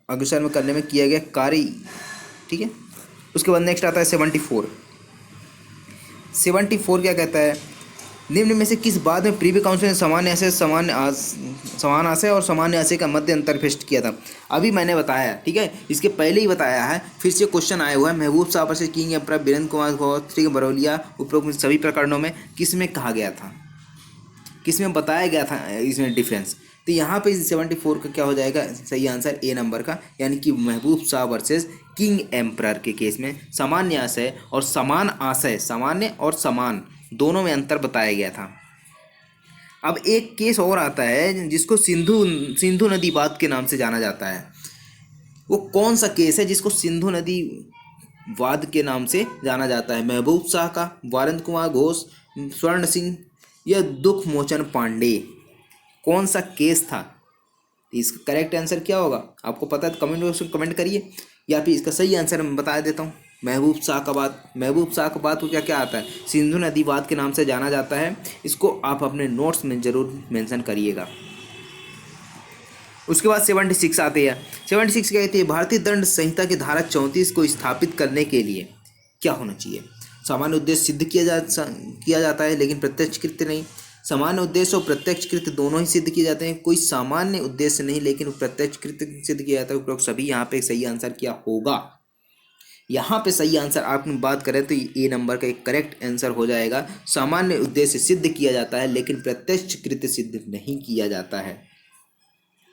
अग्रसर में करने में किया गया कार्य। ठीक है, उसके बाद नेक्स्ट आता है 74 क्या कहता है? निम्न में से किस बात में प्रीवी काउंसिल ने समान आशय और सामान्य आशय का मध्य अंतर स्पष्ट किया था? अभी मैंने बताया, ठीक है, इसके पहले ही बताया है, फिर से क्वेश्चन आया हुआ है। महबूब साहब versus King Emperor Virendra Kumar Gautri Barolia उपरोक्त सभी प्रकरणों में किस में कहा गया था, किस में बताया गया था इसमें डिफरेंस? तो यहाँ पे 74 का क्या हो जाएगा? सही आंसर ए नंबर का, यानी कि महबूब शाह वर्सेस किंग एम्परर के केस में सामान्य आशय और समान आशय, सामान्य और समान दोनों में अंतर बताया गया था। अब एक केस और आता है जिसको सिंधु नदी वाद के नाम से जाना जाता है। वो कौन सा केस है जिसको सिंधु नदी वाद के नाम से जाना जाता है? महबूब शाह का, वीरेंद्र कुमार घोष, स्वर्ण सिंह, या दुख मोचन पांडे? कौन सा केस था? इसका करेक्ट आंसर क्या होगा? आपको पता है तो कमेंट बॉक्स में कमेंट करिए, या फिर इसका सही आंसर मैं बता देता हूँ। महबूब शाह का बात को क्या क्या आता है? सिंधु नदी वाद के नाम से जाना जाता है। इसको आप अपने नोट्स में जरूर मेंशन करिएगा। उसके बाद 76 आते हैं। 76 क्या कहती है? भारतीय दंड संहिता की धारा 34 को स्थापित करने के लिए क्या होना चाहिए? सामान्य उद्देश्य सिद्ध किया जाता है लेकिन प्रत्यक्ष कृत्य नहीं। सामान्य उद्देश्य और प्रत्यक्ष कृत्य दोनों ही सिद्ध किए जाते हैं, कोई सामान्य उद्देश्य नहीं लेकिन प्रत्यक्ष कृत्य सिद्ध किया जाता है। उपरोक्त सभी यहाँ पे सही आंसर क्या होगा? यहाँ पे सही आंसर आपने बात करें तो ए नंबर का एक करेक्ट आंसर हो जाएगा। सामान्य उद्देश्य सिद्ध किया जाता है लेकिन प्रत्यक्ष कृत्य सिद्ध नहीं किया जाता है।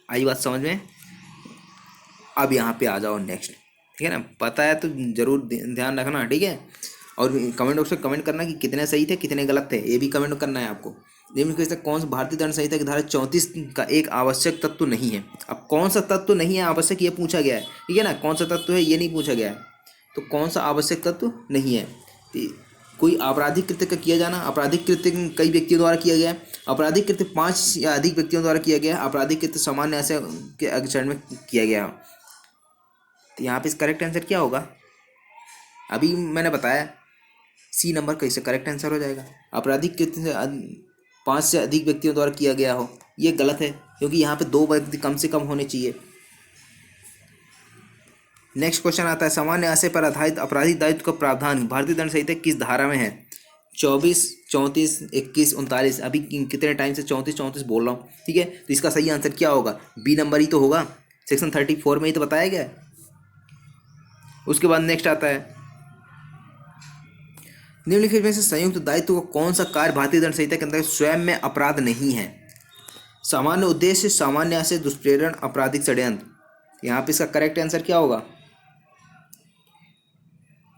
आई बात समझ में? अब यहाँ पे आ जाओ नेक्स्ट, ठीक है ना? पता है तो जरूर ध्यान रखना, ठीक है? और कमेंट बॉक्स में कमेंट करना कि कितने सही थे कितने गलत थे, ये भी कमेंट करना है आपको। निम्नलिखित कौन सा भारतीय दंड संहिता की धारा 34 का एक आवश्यक तत्व नहीं है? अब कौन सा तत्व नहीं है आवश्यक, ये पूछा गया है, ठीक है ना? कौन सा तत्व है ये नहीं पूछा गया है, तो कौन सा आवश्यक तत्व नहीं है? कोई आपराधिक कृत्य का किया जाना, आपराधिक कृत्य कई व्यक्तियों द्वारा किया गया है, आपराधिक कृत्य 5 या अधिक व्यक्तियों द्वारा किया गया है, आपराधिक कृत्य सामान्य ऐसे के अग्रचरण में किया गया हो। तो यहाँ पे करेक्ट आंसर क्या होगा? अभी मैंने बताया सी नंबर का इससे करेक्ट आंसर हो जाएगा। आपराधिक कृत्य से 5 से अधिक व्यक्तियों द्वारा किया गया हो, ये गलत है क्योंकि यहाँ पे 2 व्यक्ति कम से कम होने चाहिए। नेक्स्ट क्वेश्चन आता है, सामान्य आशय पर आधारित आपराधिक दायित्व का प्रावधान भारतीय दंड संहिता किस धारा में है? 24, 34, 21, 39। अभी कितने टाइम से 34 बोल रहा हूँ, ठीक है? तो इसका सही आंसर क्या होगा? बी नंबर ही तो होगा, सेक्शन 34 में ही तो बताया गया है। उसके बाद नेक्स्ट आता है, निम्नलिखित में से संयुक्त दायित्व का कौन सा कार्य भारतीय दंड संहिता के अंतर्गत स्वयं में अपराध नहीं है? सामान्य उद्देश्य, सामान्य आशय, दुष्प्रेरण, आपराधिक षड्यंत्र। यहाँ पे इसका करेक्ट आंसर क्या होगा?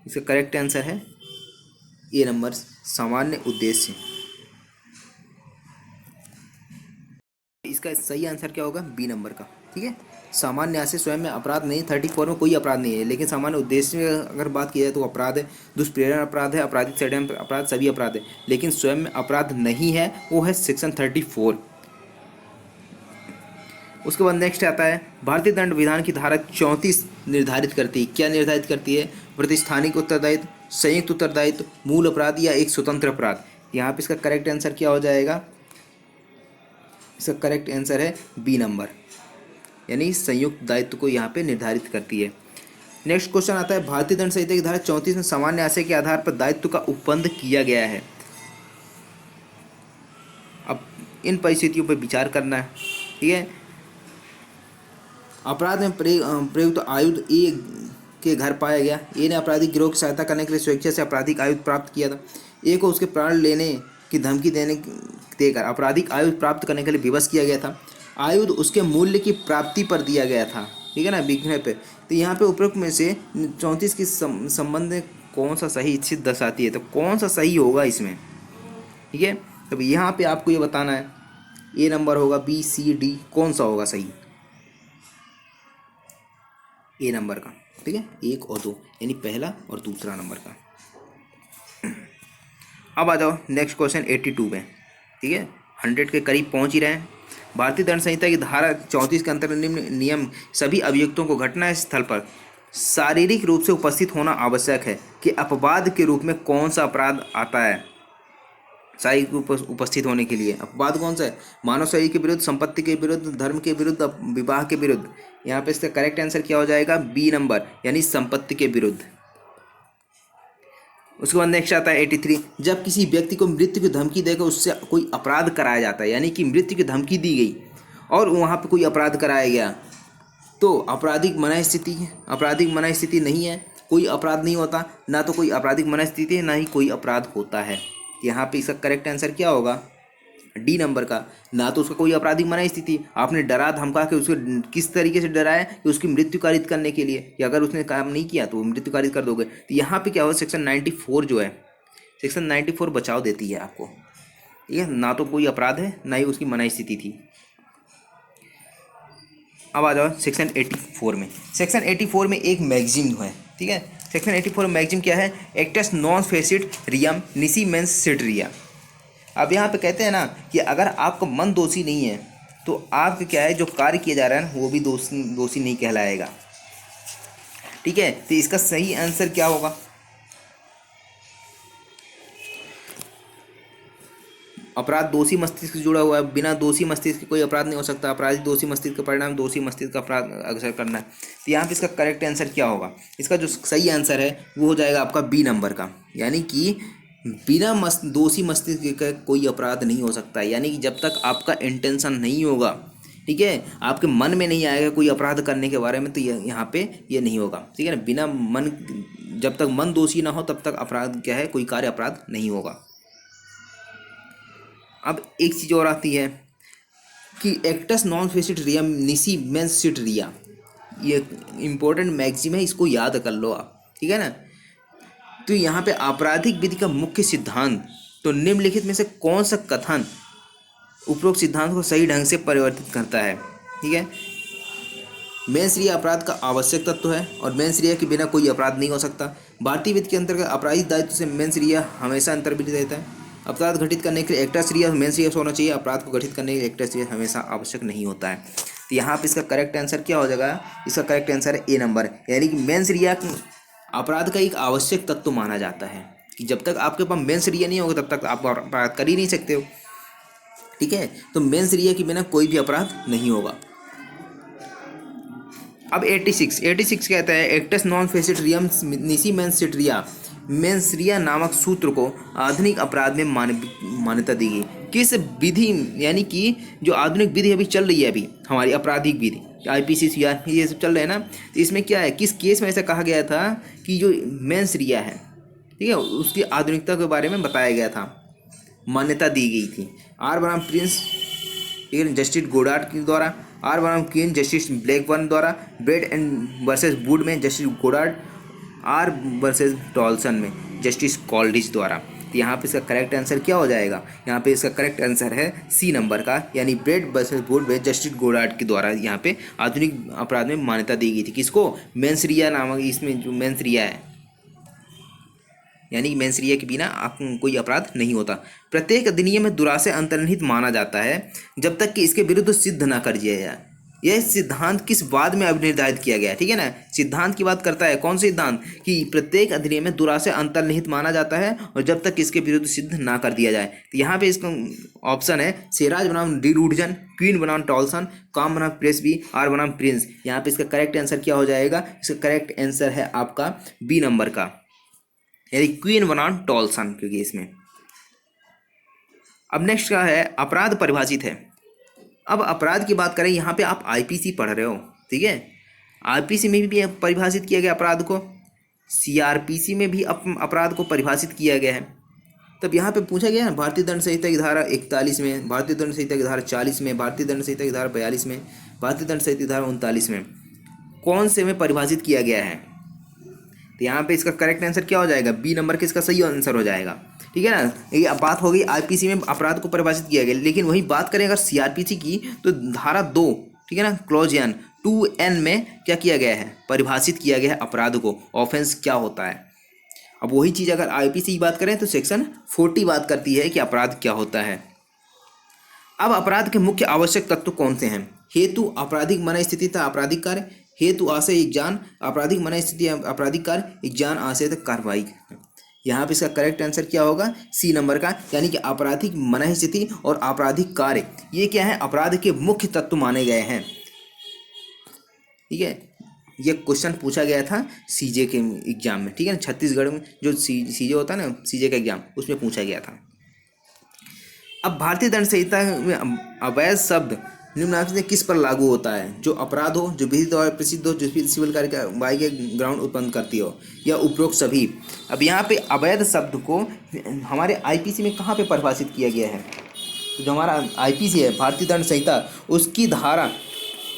इसका करेक्ट आंसर है ए नंबर, सामान्य उद्देश्य। इसका सही आंसर क्या होगा? बी नंबर का, ठीक है? सामान्य आशय स्वयं में अपराध नहीं, 34 में कोई अपराध नहीं है, लेकिन सामान्य उद्देश्य में अगर बात की जाए तो अपराध है, दुष्प्रेरण अपराध है, आपराधिक षड्यंत्र अपराध, सभी अपराध है, लेकिन स्वयं में अपराध नहीं है, वो है सेक्शन 34। उसके बाद नेक्स्ट आता है, भारतीय दंड विधान की धारा 34 निर्धारित करती है, क्या निर्धारित करती है? प्रतिष्ठानिक उत्तरदायित्व, संयुक्त उत्तरदायित्व, मूल अपराध या एक स्वतंत्र अपराध। यहाँ पे इसका करेक्ट आंसर क्या हो जाएगा? इसका करेक्ट आंसर है बी नंबर, यानी संयुक्त दायित्व को यहाँ पे निर्धारित करती है। नेक्स्ट क्वेश्चन आता है, भारतीय दंड संहिता की धारा 34 में सामान्य आशय के आधार पर दायित्व का उपबंध किया गया है। अब इन परिस्थितियों पर विचार करना है, ठीक है? अपराध में प्रयुक्त आयुध ए के घर पाया गया। ए ने आपराधिक गिरोह की सहायता करने के लिए स्वेच्छा से आपराधिक आयुध प्राप्त किया था। ए को उसके प्राण लेने की धमकी देकर आपराधिक आयुध प्राप्त करने के लिए विवश किया गया था। आयुध उसके मूल्य की प्राप्ति पर दिया गया था, ठीक है ना, बिकने पे। तो यहाँ पे उपरोक्त में से 34 के संबंध में कौन सा सही स्थिति दर्शाती है? तो कौन सा सही होगा इसमें, ठीक है? तो यहाँ पे आपको ये बताना है, ए नंबर होगा, बी, सी, डी, कौन सा होगा सही? ए नंबर का, ठीक है? 1 और 2, यानी पहला और दूसरा नंबर का। अब आ जाओ नेक्स्ट क्वेश्चन 82 में, ठीक है? 100 के करीब पहुंच ही रहे हैं। भारतीय दंड संहिता की धारा 34 के अंतर्गत निम्न नियम सभी अभियुक्तों को घटना स्थल पर शारीरिक रूप से उपस्थित होना आवश्यक है कि अपवाद के रूप में कौन सा अपराध आता है? शारीरिक उपस्थित होने के लिए अपवाद कौन सा है? मानव शरीर के विरुद्ध, संपत्ति के विरुद्ध, धर्म के विरुद्ध, विवाह के विरुद्ध। यहाँ पे इसका करेक्ट आंसर क्या हो जाएगा? बी नंबर, यानी संपत्ति के विरुद्ध। उसके बाद नेक्स्ट आता है 83, जब किसी व्यक्ति को मृत्यु की धमकी देकर उससे कोई अपराध कराया जाता है, यानी कि मृत्यु की धमकी दी गई और वहाँ पे कोई अपराध कराया गया, तो आपराधिक मना स्थिति है। आपराधिक मना स्थिति नहीं है, कोई अपराध नहीं होता, ना तो कोई आपराधिक मना स्थिति है, ना ही कोई अपराध होता है। यहाँ पे इसका करेक्ट आंसर क्या होगा? डी नंबर का, ना तो उसका कोई आपराधिक मना स्थिति, आपने डरा धमका के उसको किस तरीके से डराया कि उसकी मृत्यु कारित करने के लिए, कि अगर उसने काम नहीं किया तो मृत्यु कारित कर दोगे। तो यहाँ पे क्या हो, सेक्शन 94 जो है, सेक्शन 94 बचाव देती है आपको, ठीक है? ना तो कोई अपराध है, ना ही उसकी मना स्थिति थी। अब आ जाओ सेक्शन 84 में। सेक्शन 84 में एक मैगजीन है, ठीक है? सेक्शन 84 में मैगजीन क्या है? Acts non face it रियम निसी mains seat रिया। अब यहाँ पे कहते हैं ना कि अगर आपका मन दोषी नहीं है तो आपके क्या है, जो कार्य किया जा रहा है ना, वो भी दोषी नहीं कहलाएगा, ठीक है? तो इसका सही आंसर क्या होगा? अपराध दोषी मस्तिष्क से जुड़ा हुआ है, बिना दोषी मस्तिष्क के कोई अपराध नहीं हो सकता। अपराधी दोषी मस्तिष्क का परिणाम दोषी मस्तिष्क का अपराध अग्रसर करना है। तो यहाँ पे इसका करेक्ट आंसर क्या होगा? इसका जो सही आंसर है वो हो जाएगा आपका बी नंबर का, यानी कि बिना दोषी मस्तिष्क का कोई अपराध नहीं हो सकता है। यानी कि जब तक आपका इंटेंशन नहीं होगा, ठीक है, आपके मन में नहीं आएगा कोई अपराध करने के बारे में, तो यहाँ पे ये नहीं होगा, ठीक है ना। बिना मन, जब तक मन दोषी ना हो तब तक अपराध क्या है, कोई कार्य अपराध नहीं होगा। अब एक चीज़ और आती है कि acts non face it रियम निसी mains seat रिया, ये इम्पोर्टेंट मैक्सिम है, इसको याद कर लो आप, ठीक है ना। तो यहाँ पे आपराधिक विधि का मुख्य सिद्धांत, तो निम्नलिखित में से कौन सा कथन उपरोक्त सिद्धांत को सही ढंग से परिवर्तित करता है, ठीक है। मेंस रिया अपराध का आवश्यक तत्व है और मेंस रिया के बिना कोई अपराध नहीं हो सकता। भारतीय विधि के अंतर्गत आपराधिक दायित्व से मेंस रिया हमेशा अंतर्भित रहता है। अपराध घटित करने के लिए एक्टस रिया मेंस रिया होना चाहिए, अपराध को घटित करने के लिए एक्टस रिया हमेशा आवश्यक नहीं होता है। तो यहाँ पे इसका करेक्ट आंसर क्या हो जाएगा, इसका करेक्ट आंसर है ए नंबर, यानी कि मेंस रिया अपराध का एक आवश्यक तत्व माना जाता है कि जब तक आपके पास मेंस रिया नहीं होगा तब तक आप अपराध कर ही नहीं सकते हो, ठीक है। तो मेंस रिया के बिना कोई भी अपराध नहीं होगा। अब 86 कहता है acts non face it रियम निसी mains seat रिया, मेंस रिया नामक सूत्र को आधुनिक अपराध में मान्यता दी गई। किस विधि, यानी कि जो आधुनिक विधि अभी चल रही है, अभी हमारी आपराधिक विधि IPC CRP ये सब चल रहे हैं ना, तो इसमें क्या है, किस केस में ऐसा कहा गया था कि जो मेंस रिया है, ठीक है, उसकी आधुनिकता के बारे में बताया गया था, मान्यता दी गई थी। आर बनाम प्रिंस, ठीक है, जस्टिस गोडार्ड के द्वारा, आर बनाम क्वीन जस्टिस ब्लैकबर्न द्वारा, ब्रेड एंड वर्सेस वुड में जस्टिस गोडार्ड, आर वर्सेस टॉलसन में जस्टिस कॉल्डिच द्वारा। तो यहाँ पे इसका करेक्ट आंसर क्या हो जाएगा, यहाँ पे इसका करेक्ट आंसर है सी नंबर का, यानी ब्रेड वर्सेस वुड में जस्टिस गोडार्ड के द्वारा यहाँ पे आधुनिक अपराध में मान्यता दी गई थी। किसको, मेंस रिया नामक, इसमें जो मेंस रिया है, यानी मेंस रिया के बिना कोई अपराध नहीं होता। प्रत्येक अधिनियम में दुराशय अंतर्निहित माना जाता है जब तक कि इसके विरुद्ध सिद्ध न कर दिया जाए। यह सिद्धांत किस वाद में अब निर्धारित किया गया है, ठीक है ना। सिद्धांत की बात करता है, कौन सिद्धांत, कि प्रत्येक अधिनियम में दुराशय अंतर्निहित माना जाता है और जब तक इसके विरुद्ध सिद्ध ना कर दिया जाए। तो यहाँ पे इसका ऑप्शन है सेराज बनाम डी रूडजन, क्वीन बनाम टॉलसन, काम बनाम प्रेसबी, आर बनाम प्रिंस। यहाँ पे इसका करेक्ट आंसर क्या हो जाएगा, इसका करेक्ट आंसर है आपका बी नंबर का, यानी क्वीन बनाम टॉलसन के केस में। अब नेक्स्ट का है अपराध परिभाषित है। अब अपराध की बात करें, यहाँ पे आप IPC पढ़ रहे हो, ठीक है, IPC में भी परिभाषित किया गया अपराध को, CRPC में भी अपराध को परिभाषित किया गया है। तब यहाँ पे पूछा गया है भारतीय दंड संहिता की धारा 41 में, भारतीय दंड संहिता की धारा 40 में, भारतीय दंड संहिता की धारा 42 में, भारतीय दंड संहिता की धारा 39 में कौन से में परिभाषित किया गया है। तो यहाँ पे इसका करेक्ट आंसर क्या हो जाएगा, बी नंबर के इसका सही आंसर हो जाएगा, ठीक है ना। ये अब बात हो गई IPC में अपराध को परिभाषित किया गया, लेकिन वही बात करें अगर CRPC की, तो धारा 2, ठीक है ना, क्लॉज 2N में क्या किया गया है, परिभाषित किया गया है अपराध को, ऑफेंस क्या होता है। अब वही चीज़ अगर IPC की बात करें तो सेक्शन 40 बात करती है कि अपराध क्या होता है। अब अपराध के मुख्य आवश्यक तत्व कौन से हैं, हेतु, आपराधिक मन स्थिति तथा आपराधिक कार्य, हेतु आशय एक जान, आपराधिक मन स्थिति आपराधिक कार्य, एक जान आशय तक कार्रवाई। यहाँ पे इसका करेक्ट आंसर क्या होगा, सी नंबर का, यानी कि आपराधिक मन स्थिति और आपराधिक कार्य ये क्या है, अपराध के मुख्य तत्व माने गए हैं, ठीक है। ये क्वेश्चन पूछा गया था CJ के एग्जाम में, ठीक है ना, छत्तीसगढ़ में जो CJ होता है ना, CJ का एग्जाम, उसमें पूछा गया था। अब भारतीय दंड संहिता में अवैध शब्द निम्नलिखित में किस पर लागू होता है, जो अपराध हो, जो विधि द्वारा प्रसिद्ध हो, जो सिविल कार्रवाई के ग्राउंड उत्पन्न करती हो, या उपरोक्त सभी। अब यहाँ पे अवैध शब्द को हमारे IPC में कहाँ पे परिभाषित किया गया है, तो जो हमारा IPC है भारतीय दंड संहिता, उसकी धारा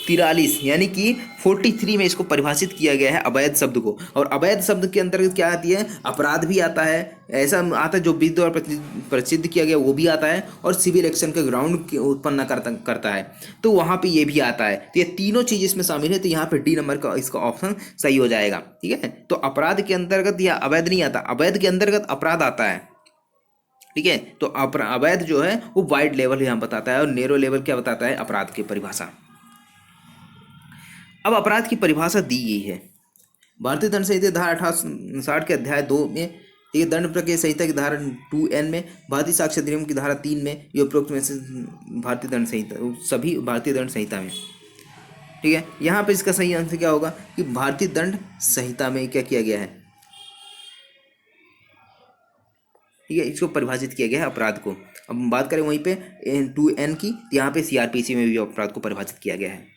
43 यानी कि 43 में इसको परिभाषित किया गया है अवैध शब्द को। और अवैध शब्द के अंतर्गत क्या आती है, अपराध भी आता है, ऐसा आता है जो विधि द्वारा प्रसिद्ध किया गया वो भी आता है, और सिविल एक्शन के ग्राउंड उत्पन्न करता है, तो वहाँ पे ये भी आता है। तो ये तीनों चीज़ इसमें शामिल है, तो यहाँ पे डी नंबर का इसका ऑप्शन सही हो जाएगा, ठीक है। तो अपराध के अंतर्गत या अवैध नहीं आता, अवैध के अंतर्गत अपराध आता है, ठीक है। तो अवैध जो है वो वाइड लेवल यहाँ बताता है और नैरो लेवल क्या बताता है, अपराध की परिभाषा। अब अपराध की परिभाषा दी गई है भारतीय दंड संहिता धारा 1860 के अध्याय 2 में, ठीक है, दंड प्रक्रिया संहिता की धारा 2N में, भारतीय साक्ष्य अधिनियम की धारा 3 में, ये उपरोक्त में से भारतीय दंड संहिता, सभी भारतीय दंड संहिता में, ठीक है। यहाँ पे इसका सही आंसर क्या होगा कि भारतीय दंड संहिता में क्या किया गया है, ठीक है, इसको परिभाषित किया गया है अपराध को। अब हम बात करें वहीं पे 2N की, तो यहाँ पे CRPC में भी अपराध को परिभाषित किया गया है।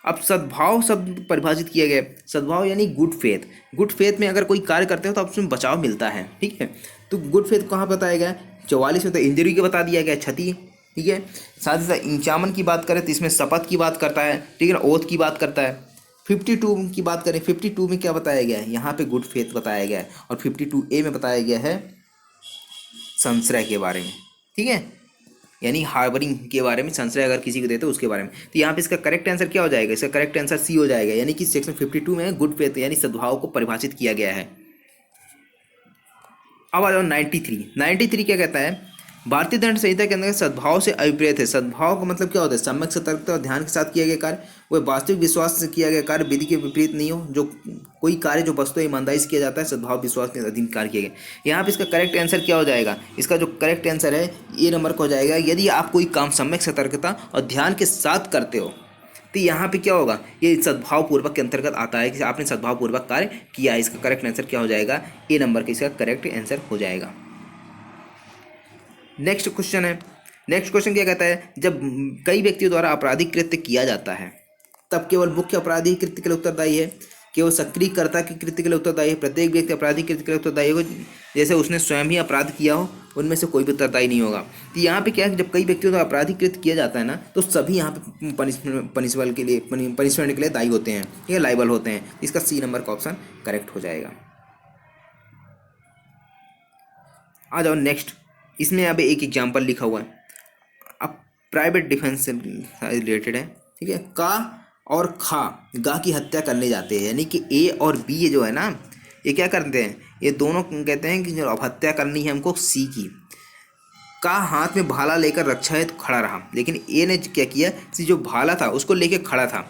अब सद्भाव शब्द परिभाषित किया गया है। सद्भाव यानी गुड फेथ। गुड फेथ में अगर कोई कार्य करते हो तो उसमें बचाव मिलता है, ठीक है। तो गुड फेथ कहाँ बताया गया है? 44 में तो इंजरी का बता दिया गया, क्षति, ठीक है। साथ ही साथ इंचामन की बात करें तो इसमें शपथ की बात करता है, ठीक है ना, ओथ की बात करता है। 52 की बात करें, 52 में क्या बताया गया है? यहाँ पे गुड फेथ बताया गया है। और 52A में बताया गया है संश्रय के बारे में, ठीक है, यानी हार्बरिंग के बारे में, संश्रय अगर किसी को देते हो उसके बारे में। तो यहाँ पे इसका करेक्ट आंसर क्या हो जाएगा? इसका करेक्ट आंसर C हो जाएगा, यानी कि सेक्शन 52 में गुड फेथ यानी सद्भाव को परिभाषित किया गया है। अब आ जाओ 93 क्या कहता है? भारतीय दंड संहिता के अंदर सद्भाव से अभिप्रेत है। सद्भाव का मतलब क्या होता है? सम्यक सतर्कता और ध्यान के साथ किया गया कार्य, वह वास्तविक विश्वास से किया गया कार्य विधि के विपरीत नहीं हो। जो कोई कार्य जो वस्तु ईमानदारी से किया जाता है, सद्भाव विश्वास के अधीन कार्य किया गया। यहाँ पे इसका करेक्ट आंसर क्या हो जाएगा? इसका जो करेक्ट आंसर है A नंबर का हो जाएगा। यदि आप कोई काम सम्यक सतर्कता और ध्यान के साथ करते हो तो यहाँ पे क्या होगा? ये सद्भाव पूर्वक के अंतर्गत आता है कि आपने सद्भाव पूर्वक कार्य किया है। इसका करेक्ट आंसर क्या हो जाएगा? A नंबर का इसका करेक्ट आंसर हो जाएगा। नेक्स्ट क्वेश्चन है। नेक्स्ट क्वेश्चन क्या कहता है? जब कई व्यक्तियों द्वारा आपराधिक कृत्य किया जाता है तब केवल मुख्य अपराधी कृत्य के लिए उत्तरदायी है, केवल सक्रियकर्ता के कृत्य के लिए उत्तरदायी है, प्रत्येक व्यक्ति अपराधी कृत्य के लिए उत्तरदायी होगा, जैसे उसने स्वयं ही अपराध किया हो, उनमें से कोई भी उत्तरदायी नहीं होगा। तो यहाँ पे क्या है, जब कई व्यक्तियों द्वारा आपराधिक कृत्य किया जाता है ना, तो सभी यहाँ पे पनिशमेंट के लिए दायी होते हैं, ठीक है, लाइबल होते हैं। इसका C नंबर का ऑप्शन करेक्ट हो जाएगा। आ जाओ नेक्स्ट। इसमें अब एक एग्जाम्पल लिखा हुआ है, अब प्राइवेट डिफेंस से रिलेटेड है, ठीक है। का और खा गा की हत्या करने जाते हैं, यानी कि A और B ये जो है ना, ये क्या करते हैं? ये दोनों कहते हैं कि जो अब हत्या करनी है हमको C की। का हाथ में भाला लेकर रक्षा हेतु खड़ा रहा, लेकिन A ने क्या किया? जो भाला था उसको लेके खड़ा था,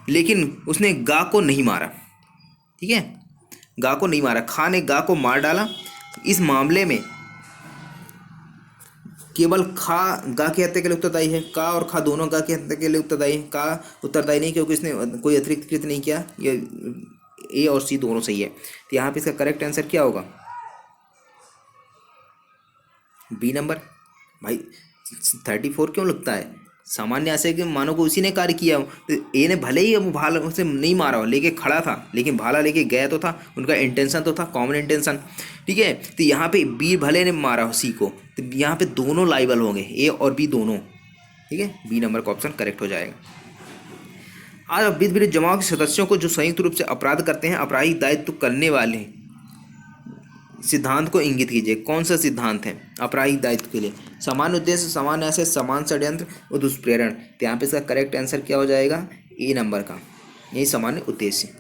लेकिन उसने गा को नहीं मारा, ठीक है, गा को नहीं मारा। खा ने गा को मार डाला। इस मामले में केवल खा गा की हत्या के लिए उत्तरदायी है। का और खा दोनों गा की हत्या के लिए उत्तरदायी है। का उत्तरदायी नहीं, क्योंकि इसने कोई अतिरिक्त कृत्य नहीं किया। ये A और C दोनों सही है। तो यहाँ पे इसका करेक्ट आंसर क्या होगा? B number. भाई 34 क्यों लगता है? सामान्य ऐसे कि मानो को उसी ने कार्य किया हो, तो A ने भले ही अब भाला उसे नहीं मारा हो, लेके खड़ा था, लेकिन भाला लेके गया तो था, उनका इंटेंशन तो था, कॉमन इंटेंशन, ठीक है। तो यहाँ पे B भले ने मारा हो C को, तो यहाँ पे दोनों लाइबल होंगे, A और B दोनों, ठीक है। B नंबर का ऑप्शन करेक्ट हो जाएगा। आज विधि विरुद्ध जमाव के सदस्यों को जो संयुक्त रूप से अपराध करते हैं, आपराधिक दायित्व करने वाले सिद्धांत को इंगित कीजिए। कौन सा सिद्धांत है आपराधिक दायित्व के लिए? समान उद्देश्य, समान आशय, समान षड्यंत्र और दुष्प्रेरण। तो यहाँ पे इसका करेक्ट आंसर क्या हो जाएगा? A नंबर का, यही सामान्य उद्देश्य।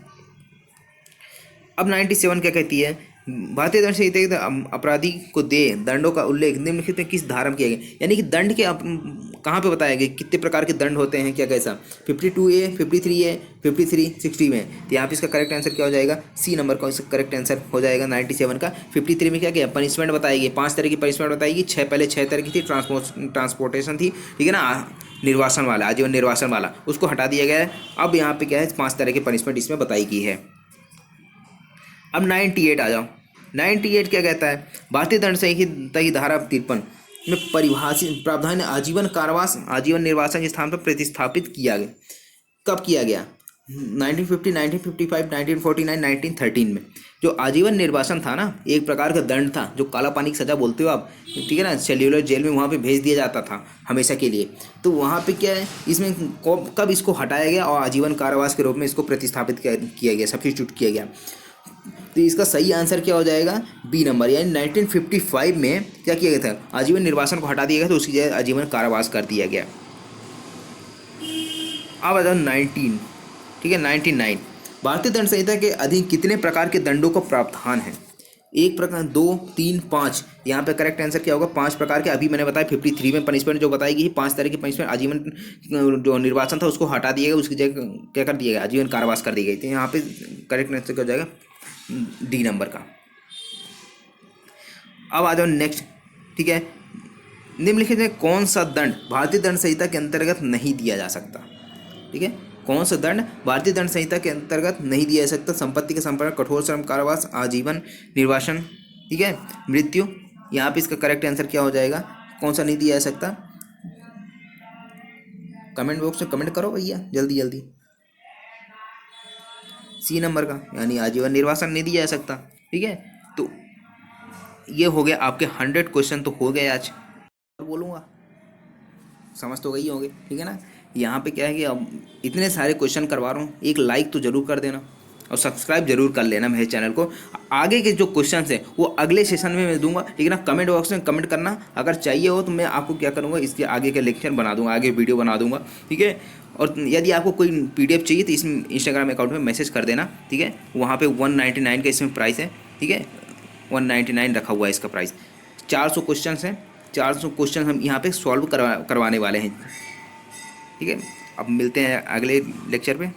अब 97 क्या कहती है? भारतीय दंड संहिता अपराधी को दे दंडों का उल्लेख निम्नलिखित में किस धारा में किया गया? यानी कि दंड के कहाँ पे बताया गया? कितने प्रकार के दंड होते हैं, क्या कैसा? 52A, 53A, 53, 60 में। तो यहाँ पे इसका करेक्ट आंसर क्या हो जाएगा? C नंबर का इसका करेक्ट आंसर हो जाएगा 97 का। 53 में क्या किया? पनिशमेंट बताएगी, 5 तरह की पनिशमेंट बताएगी। पहले 6 तरह की थी, ट्रांसपोर्टेशन थी, ठीक है ना, निर्वासन वाला, आजीवन निर्वासन वाला, उसको हटा दिया गया है। अब यहाँ पे क्या है? 5 तरह की पनिशमेंट इसमें बताई गई है। अब 98 आ जाओ। 98 क्या कहता है? भारतीय दंड संहिता की धारा 53 में परिभाषित प्रावधान आजीवन कारावास, आजीवन निर्वासन के स्थान पर प्रतिस्थापित किया गया। कब किया गया? 1950, 1955, 1949, 1913 में। जो आजीवन निर्वासन था ना, एक प्रकार का दंड था, जो काला पानी की सज़ा बोलते हो आप, ठीक है ना, सेल्युलर जेल में वहाँ पे भेज दिया जाता था हमेशा के लिए। तो वहाँ पे क्या है, इसमें कब इसको हटाया गया और आजीवन कारावास के रूप में इसको प्रतिस्थापित किया गया, सब्स्टिट्यूट किया गया। तो इसका सही आंसर क्या हो जाएगा? B नंबर, यानी 1955 में क्या किया गया था? आजीवन निर्वासन को हटा दिया गया, तो उसकी जगह आजीवन कारावास कर दिया गया। अब आ जाओ 19, ठीक है, 99। भारतीय दंड संहिता के अधीन कितने प्रकार के दंडों का प्रावधान है? 1 प्रकार, 2, 3, 5। यहाँ पे करेक्ट आंसर क्या होगा? 5 प्रकार के। अभी मैंने बताया 53 में पनिशमेंट जो बताई गई, 5 तरह की पनिशमेंट। आजीवन जो निर्वासन था उसको हटा दिया गया, उसकी जगह क्या कर दिया गया? आजीवन कारावास कर दी गई। तो यहाँ पे करेक्ट आंसर क्या हो जाएगा? D नंबर का। अब आ जाओ नेक्स्ट, ठीक है। निम्नलिखित में कौन सा दंड भारतीय दंड संहिता के अंतर्गत नहीं दिया जा सकता? ठीक है, कौन सा दंड भारतीय दंड संहिता के अंतर्गत नहीं दिया जा सकता? संपत्ति के संपर्क, कठोर श्रम, कारावास, आजीवन निर्वासन, ठीक है, मृत्यु, यहाँ पे इसका करेक्ट आंसर क्या हो जाएगा, कौन सा नहीं दिया जा सकता, कमेंट बॉक्स में कमेंट करो भैया जल्दी जल्दी। सी नंबर का यानी आजीवन निर्वासन नहीं दिया जा सकता। ठीक है, तो ये हो गया आपके 100 क्वेश्चन तो हो गए आज। और बोलूँगा समझ तो गई होंगे, ठीक है ना। यहाँ पे क्या है कि अब इतने सारे क्वेश्चन करवा रहा हूँ, एक लाइक तो ज़रूर कर देना और सब्सक्राइब जरूर कर लेना मेरे चैनल को। आगे के जो क्वेश्चंस हैं वो अगले सेशन में मैं दूंगा, ठीक है ना। कमेंट बॉक्स में कमेंट करना, अगर चाहिए हो तो मैं आपको क्या करूँगा, इसके आगे के लेक्चर बना दूंगा, आगे वीडियो बना दूंगा, ठीक है। और यदि आपको कोई PDF चाहिए तो इसमें इंस्टाग्राम अकाउंट में मैसेज कर देना, ठीक है। वहाँ पे 199 का इसमें प्राइस है, ठीक है, 199 रखा हुआ है इसका प्राइस। 400 क्वेश्चन हैं, 400 क्वेश्चन हम यहाँ पे सॉल्व करवाने वाले हैं, ठीक है। अब मिलते हैं अगले लेक्चर पे।